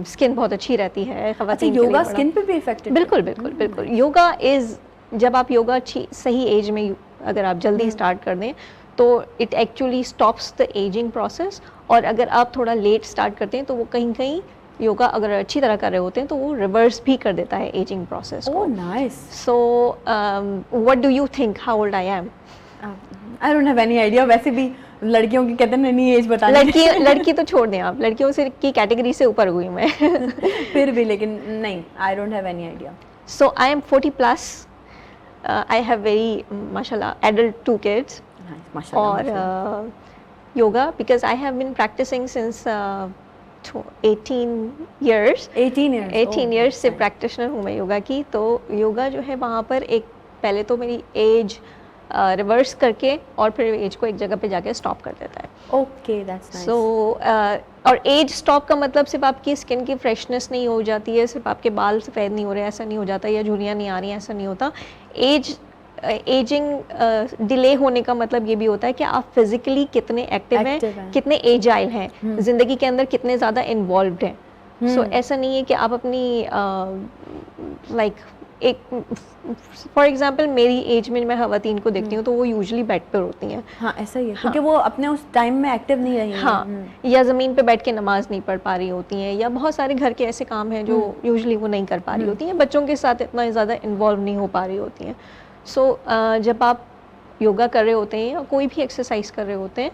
स्किन बहुत अच्छी रहती है। अच्छा, योगा स्किन पे भी इफेक्टिव? बिल्कुल बिल्कुल बिल्कुल। योगा इज़, जब आप योगा सही एज में अगर आप जल्दी स्टार्ट कर दें तो it actually stops the ageing process, और अगर आप थोड़ा लेट स्टार्ट करते हैं तो वो कहीं कहीं योगा अगर अच्छी तरह कर रहे होते हैं तो वो रिवर्स भी कर देता है एजिंग प्रोसेस को। Oh nice. So what do you think how old I am? I don't have any idea. वैसे भी लड़कियों की कहते हैं नहीं एज बतानी। लड़की तो छोड़ दें आप, लड़कियों से की कैटेगरी से ऊपर हुई मैं। फिर भी लेकिन नहीं, I don't have any idea. So I am 40+. I have very, mashallah, adult 2 kids. Nice, और yoga, because I have been practicing since 18 years. 18 years से practitioner हूँ मैं योगा की। तो योगा जो है वहाँ पर एक, पहले तो मेरी एज रिवर्स करके और फिर एज को एक जगह पे जाके स्टॉप कर देता है। Okay, that's nice. सो और एज स्टॉप का मतलब सिर्फ आपकी स्किन की फ्रेशनेस नहीं हो जाती है, सिर्फ आपके बाल सफ़ेद नहीं हो रहे, ऐसा नहीं हो जाता, या झुर्रियाँ नहीं आ रही हैं, ऐसा नहीं होता। एजिंग डिले होने का मतलब ये भी होता है कि आप फिजिकली कितने एक्टिव हैं, कितने एजाइल हैं, ज़िंदगी के अंदर कितने ज़्यादा इन्वॉल्व्ड हैं। सो ऐसा नहीं है कि आप अपनी एक फॉर एग्जांपल मेरी एज में मैं खवातीन को देखती हूँ तो वो यूजुअली बेड पर होती हैं। हाँ, ऐसा ही है, क्योंकि वो अपने उस टाइम में एक्टिव नहीं रही हैं। हाँ, या ज़मीन पे बैठ के नमाज नहीं पढ़ पा रही होती हैं, या बहुत सारे घर के ऐसे काम हैं जो यूजुअली वो नहीं कर पा रही होती हैं, बच्चों के साथ इतना ज़्यादा इन्वॉल्व नहीं हो पा रही होती हैं। सो जब आप योगा कर रहे होते हैं या कोई भी एक्सरसाइज कर रहे होते हैं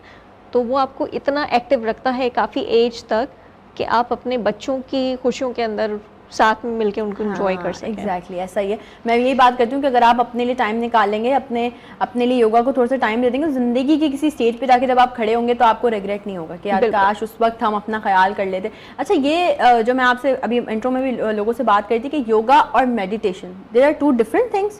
तो वो आपको इतना एक्टिव रखता है काफ़ी एज तक कि आप अपने बच्चों की खुशियों के अंदर साथ में मिलके उनको एंजॉय कर सकें। एग्जैक्टली ऐसा ही है। मैं यही बात करती हूँ कि अगर आप अपने लिए टाइम निकालेंगे, अपने लिए योगा को थोड़ा सा टाइम दे देंगे, ज़िंदगी की किसी स्टेज पे जाके जब आप खड़े होंगे तो आपको रिग्रेट नहीं होगा कि यार काश उस वक्त हम अपना ख्याल कर लेते। अच्छा, ये जो मैं आपसे अभी इंट्रो में भी लोगों से बात करी थी कि योगा और meditation, there are 2 different things.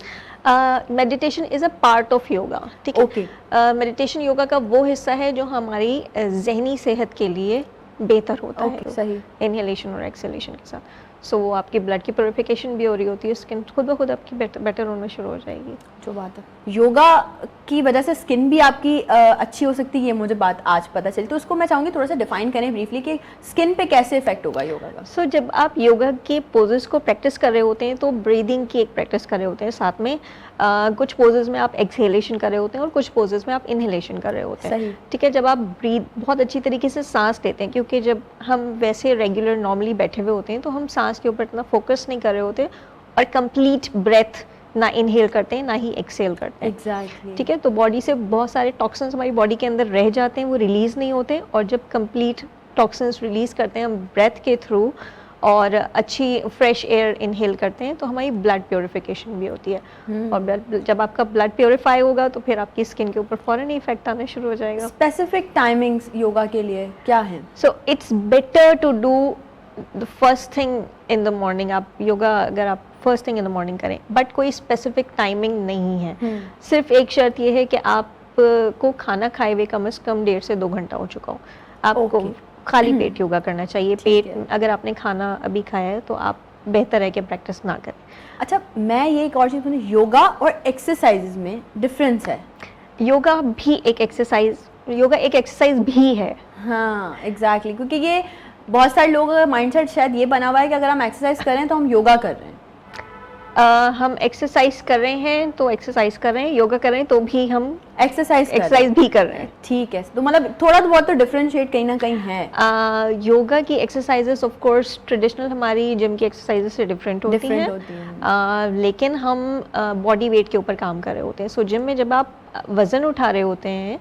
Meditation is a part of yoga. ठीक है, ओके। मेडिटेशन योगा का वो हिस्सा है जो हमारी जहनी सेहत के लिए बेहतर होता है, सही, इनहेलेशन और एक्सहेलेशन के साथ। सो वो आपकी ब्लड की प्योरिफिकेशन भी हो रही होती है, स्किन खुद ब खुद आपकी बेटर होना शुरू हो जाएगी। जो बात है, योगा की वजह से स्किन भी आपकी अच्छी हो सकती है, ये मुझे बात आज पता चली। तो उसको मैं चाहूँगी थोड़ा सा डिफाइन करें ब्रीफली कि स्किन पे कैसे इफेक्ट होगा योगा का। सो जब आप योगा के पोजेस को प्रैक्टिस कर रहे होते हैं तो ब्रीदिंग की एक प्रैक्टिस कर रहे होते हैं, साथ में कुछ पोजेस में आप एक्सहेलेशन कर रहे होते हैं और कुछ पोजेस में आप इनहेलेशन कर रहे होते हैं। ठीक है, जब आप बहुत अच्छी तरीके से सांस लेते हैं, क्योंकि जब हम वैसे रेगुलर नॉर्मली बैठे हुए होते हैं तो हम सांस के ऊपर इतना फोकस नहीं कर रहे होते और कंप्लीट ब्रेथ ना इनहेल करते हैं ना ही एक्सहेल करते हैं। एग्जैक्टली। ठीक है, तो बॉडी से बहुत सारे टॉक्सिन्स हमारी बॉडी के अंदर रह जाते हैं, वो रिलीज नहीं होते, और जब कंप्लीट टॉक्सिन्स रिलीज करते हैं हम ब्रेथ के थ्रू और अच्छी फ्रेश एयर इनहेल करते हैं तो हमारी ब्लड प्योरिफिकेशन भी होती है। और जब आपका ब्लड प्योरीफाई होगा तो फिर आपकी स्किन के ऊपर फौरन इफेक्ट आना शुरू हो जाएगा। स्पेसिफिक टाइमिंग्स योगा के लिए क्या है? So it's better to do the first thing in the morning. आप योगा अगर आप first thing in the morning करें, बट कोई स्पेसिफिक टाइमिंग नहीं है। सिर्फ एक शर्त ये है कि आपको खाना खाए हुए कम से कम 1.5 से 2 घंटा हो चुका हो। आपको खाली पेट योगा करना चाहिए। पेट अगर आपने खाना अभी खाया है तो आप बेहतर है कि प्रैक्टिस ना करें। अच्छा, मैं ये एक और चीज़ सुनी, योगा और एक्सरसाइज में डिफरेंस है? योगा भी एक एक्सरसाइज भी है। हाँ एग्जैक्टली, क्योंकि ये बहुत सारे लोग माइंडसेट शायद ये बना हुआ है कि अगर हम एक्सरसाइज करें तो हम योगा कर रहे हैं। हम एक्सरसाइज कर रहे हैं तो एक्सरसाइज कर रहे हैं, योगा कर रहे हैं तो भी हम एक्सरसाइज भी कर रहे हैं। ठीक है, तो मतलब थोड़ा तो बहुत तो डिफरेंशिएट कहीं ना कहीं है। योगा की एक्सरसाइजेस ऑफ कोर्स ट्रेडिशनल हमारी जिम की एक्सरसाइजेस से डिफरेंट होती Different हैं, लेकिन हम बॉडी वेट के ऊपर काम कर रहे होते हैं। सो जिम में जब आप वज़न उठा रहे होते हैं,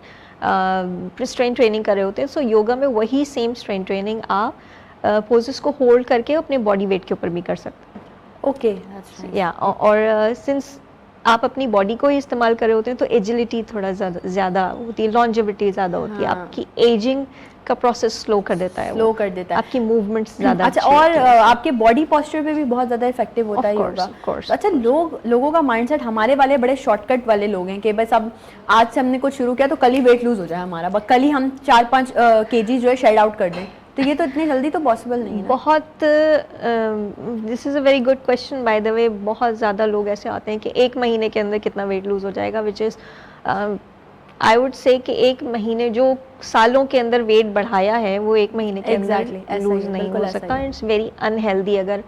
स्ट्रेंथ ट्रेनिंग कर रहे होते हैं, सो योगा में वही सेम स्ट्रेंथ ट्रेनिंग आप पोजेस को होल्ड करके अपने बॉडी वेट के ऊपर भी कर सकते हैं। ओके, या और सिंस आप अपनी बॉडी को ही इस्तेमाल कर रहे होते हैं तो एजिलिटी थोड़ा ज़्यादा होती है, लॉन्जेविटी ज़्यादा होती है, आपकी एजिंग का प्रोसेस स्लो कर देता है, स्लो कर देता है, आपकी मूवमेंट्स ज़्यादा अच्छा, और आपके बॉडी पोस्चर पे भी बहुत ज़्यादा इफेक्टिव होता है योगा। course. अच्छा, लोगों का माइंडसेट, हमारे वाले बड़े शॉर्टकट वाले लोग हैं कि बस अब आज से हमने कुछ शुरू किया तो कल ही वेट लूज हो जाए हमारा, बस कल ही हम 4-5 kg जो है शेड आउट कर दें, तो ये तो इतनी जल्दी तो पॉसिबल नहीं है। बहुत this is a very good question by the way. बहुत ज़्यादा लोग ऐसे आते हैं कि 1 महीने के अंदर कितना वेट लूज हो जाएगा, which is I would say कि 1 महीने जो सालों के अंदर वेट बढ़ाया है वो 1 महीने के अंदर लूज नहीं हो सकता। It's very unhealthy. अगर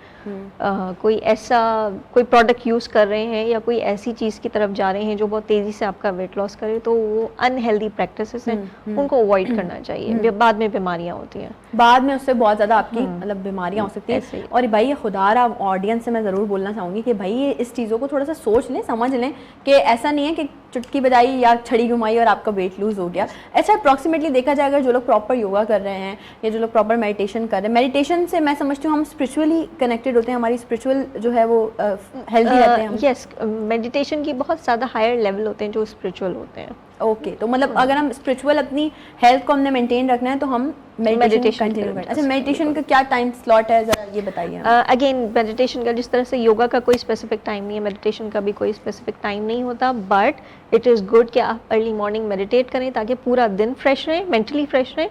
कोई प्रोडक्ट यूज़ कर रहे हैं या कोई ऐसी चीज़ की तरफ जा रहे हैं जो बहुत तेज़ी से आपका वेट लॉस करे, तो वो अनहेल्दी प्रैक्टिसेस हैं, उनको अवॉइड करना चाहिए, बाद में बीमारियाँ होती हैं, बाद में उससे बहुत ज़्यादा आपकी मतलब बीमारियाँ हो सकती हैं। और भाई ये खुदारा ऑडियंस से मैं ज़रूर बोलना चाहूँगी कि भाई ये इस चीज़ों को थोड़ा सा सोच लें, समझ लें कि ऐसा नहीं है कि चुटकी बजाई या छड़ी घुमाई और आपका वेट लूज हो गया। अच्छा, अप्रॉक्सीमेटली देखा जाए अगर जो लोग प्रॉपर योगा कर रहे हैं या जो लोग प्रॉपर मेडिटेशन कर रहे हैं, मेडिटेशन से मैं समझती हूँ हम स्पिरिचुअली कनेक्टेड होते हैं, हमारी स्पिरिचुअल जो है वो हेल्दी रहते हैं। यस, मेडिटेशन की बहुत ज़्यादा हायर लेवल होते हैं जो स्पिरिचुअल होते हैं। ओके, तो मतलब अगर हम स्पिरिचुअल अपनी हेल्थ को हमने मेंटेन रखना है तो हम मेडिटेशन कंटिन्यू करें। अच्छा, मेडिटेशन का क्या टाइम स्लॉट है, ज़रा ये बताइए। अगेन, मेडिटेशन का जिस तरह से योगा का कोई स्पेसिफिक टाइम नहीं है, मेडिटेशन का भी कोई स्पेसिफिक टाइम नहीं होता, बट इट इज़ गुड कि आप अर्ली मॉर्निंग मेडिटेट करें ताकि पूरा दिन फ्रेश रहे, मेंटली फ्रेश रहे,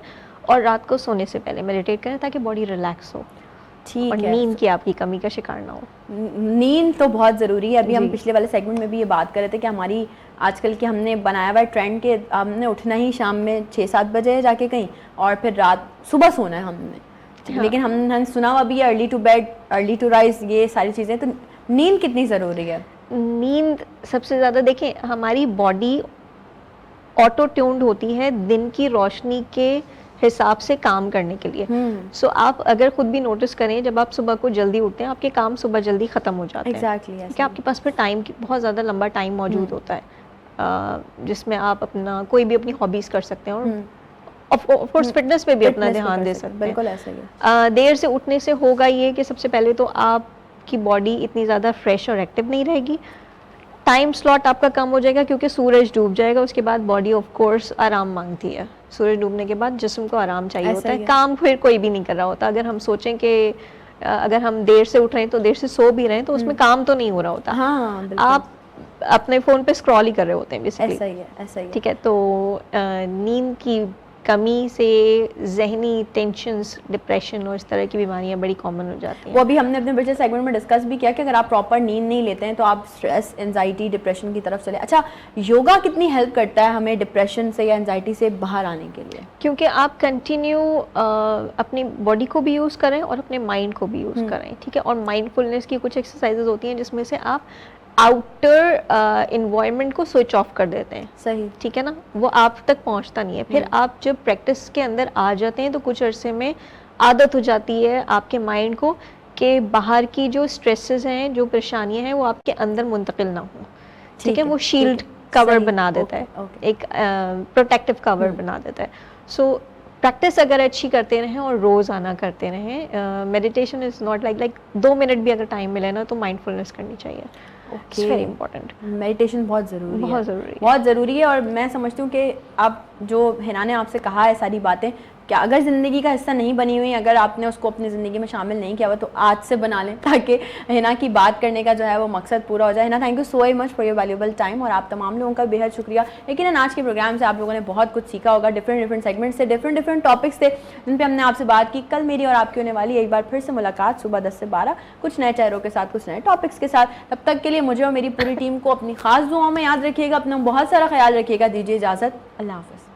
और रात को सोने से पहले मेडिटेट करें ताकि बॉडी रिलैक्स हो, ठीक और है, नींद की आपकी कमी का शिकार ना हो। नींद तो बहुत ज़रूरी है। अभी हम पिछले वाले सेगमेंट में भी ये बात कर रहे थे कि हमारी आजकल की हमने बनाया हुआ है ट्रेंड के हमने उठना ही शाम में 6-7 बजे है जाके कहीं, और फिर रात सुबह सोना है हमने। हाँ। लेकिन हमने सुना हुआ भी early to bed early to rise, ये सारी चीज़ें, तो नींद कितनी ज़रूरी है? नींद सबसे ज़्यादा, देखें, हमारी बॉडी ऑटो ट्यून्ड होती है दिन की रोशनी के हिसाब से काम करने के लिए। सो आप अगर खुद भी नोटिस करें, जब आप सुबह को जल्दी उठते हैं आपके काम सुबह जल्दी ख़त्म हो जाते हैं। एग्जैक्टली, कि आपके पास फिर टाइम की बहुत ज़्यादा लंबा टाइम मौजूद होता है, जिसमें आप अपना कोई भी अपनी हॉबीज़ कर सकते हैं, और ऑफ कोर्स फिटनेस पे भी अपना ध्यान दे सकते हैं। बिल्कुल ऐसा ही है। देर से उठने से होगा ये कि सबसे पहले तो आपकी बॉडी इतनी ज़्यादा फ्रेश और एक्टिव नहीं रहेगी, टाइम स्लॉट आपका कम हो जाएगा क्योंकि सूरज डूब जाएगा, उसके बाद बॉडी ऑफ कोर्स आराम मांगती है। सूरज डूबने के बाद जिस्म को आराम चाहिए होता है, काम फिर कोई भी नहीं कर रहा होता। अगर हम सोचें कि अगर हम देर से उठ रहे हैं तो देर से सो भी रहे हैं तो उसमें काम तो नहीं हो रहा होता। हाँ, आप अपने फ़ोन पे स्क्रॉल ही कर रहे होते हैं बेसिकली। ऐसा ही है, ऐसा ही है। ठीक है, तो नींद की कमी से ज़हनी टेंशन्स, डिप्रेशन और इस तरह की बीमारियां बड़ी कॉमन हो जाती हैं। वो अभी हमने अपने पिछले सेगमेंट में डिस्कस भी किया कि अगर आप प्रॉपर नींद नहीं लेते हैं तो आप स्ट्रेस, एंजाइटी, डिप्रेशन की तरफ चले। अच्छा, योगा कितनी हेल्प करता है हमें डिप्रेशन से या एंजाइटी से बाहर आने के लिए? क्योंकि आप कंटिन्यू अपनी बॉडी को भी यूज़ करें और अपने माइंड को भी यूज़ करें। ठीक है, और माइंडफुलनेस की कुछ एक्सरसाइजेज होती हैं जिसमें से आप आउटर इन्वायरमेंट को स्विच ऑफ कर देते हैं। सही, ठीक है ना, वो आप तक पहुंचता नहीं है। फिर आप जब प्रैक्टिस के अंदर आ जाते हैं तो कुछ अरसे में आदत हो जाती है आपके माइंड को कि बाहर की जो स्ट्रेसेस हैं, जो परेशानियां हैं, वो आपके अंदर मुंतकिल ना हो। ठीक है, वो शील्ड कवर बना देता है, एक प्रोटेक्टिव कवर बना देता है। सो प्रैक्टिस अगर अच्छी करते रहें और रोज़ आना करते रहें, meditation is not like 2 minute भी अगर टाइम मिले ना तो माइंडफुलनेस करनी चाहिए। It's very important. मेडिटेशन बहुत ज़रूरी है, बहुत ज़रूरी है। और मैं समझती हूँ कि आप जो हिना ने आपसे कहा है सारी बातें, क्या अगर ज़िंदगी का हिस्सा नहीं बनी हुई, अगर आपने उसको अपनी ज़िंदगी में शामिल नहीं किया हुआ तो आज से बना लें ताकि हिना की बात करने का जो है वो मकसद पूरा हो जाए। Hina, thank you so much for your valuable time, और आप तमाम लोगों का बेहद शुक्रिया। लेकिन आज के प्रोग्राम से आप लोगों ने बहुत कुछ सीखा होगा, डिफरेंट सेगमेंट से डिफरेंट टॉपिक्स थे जिन पर हमने आपसे बात की। कल मेरी और आपकी होने वाली एक बार फिर से मुलाकात सुबह 10 से 12 कुछ नए चेहरों के साथ, कुछ नए टॉपिक्स के साथ। तब तक के लिए मुझे और मेरी पूरी टीम को अपनी खास दुआओं में याद रखिएगा, अपना बहुत सारा ख्याल रखिएगा। दीजिए इजाज़त, अल्लाह हाफ़िज़।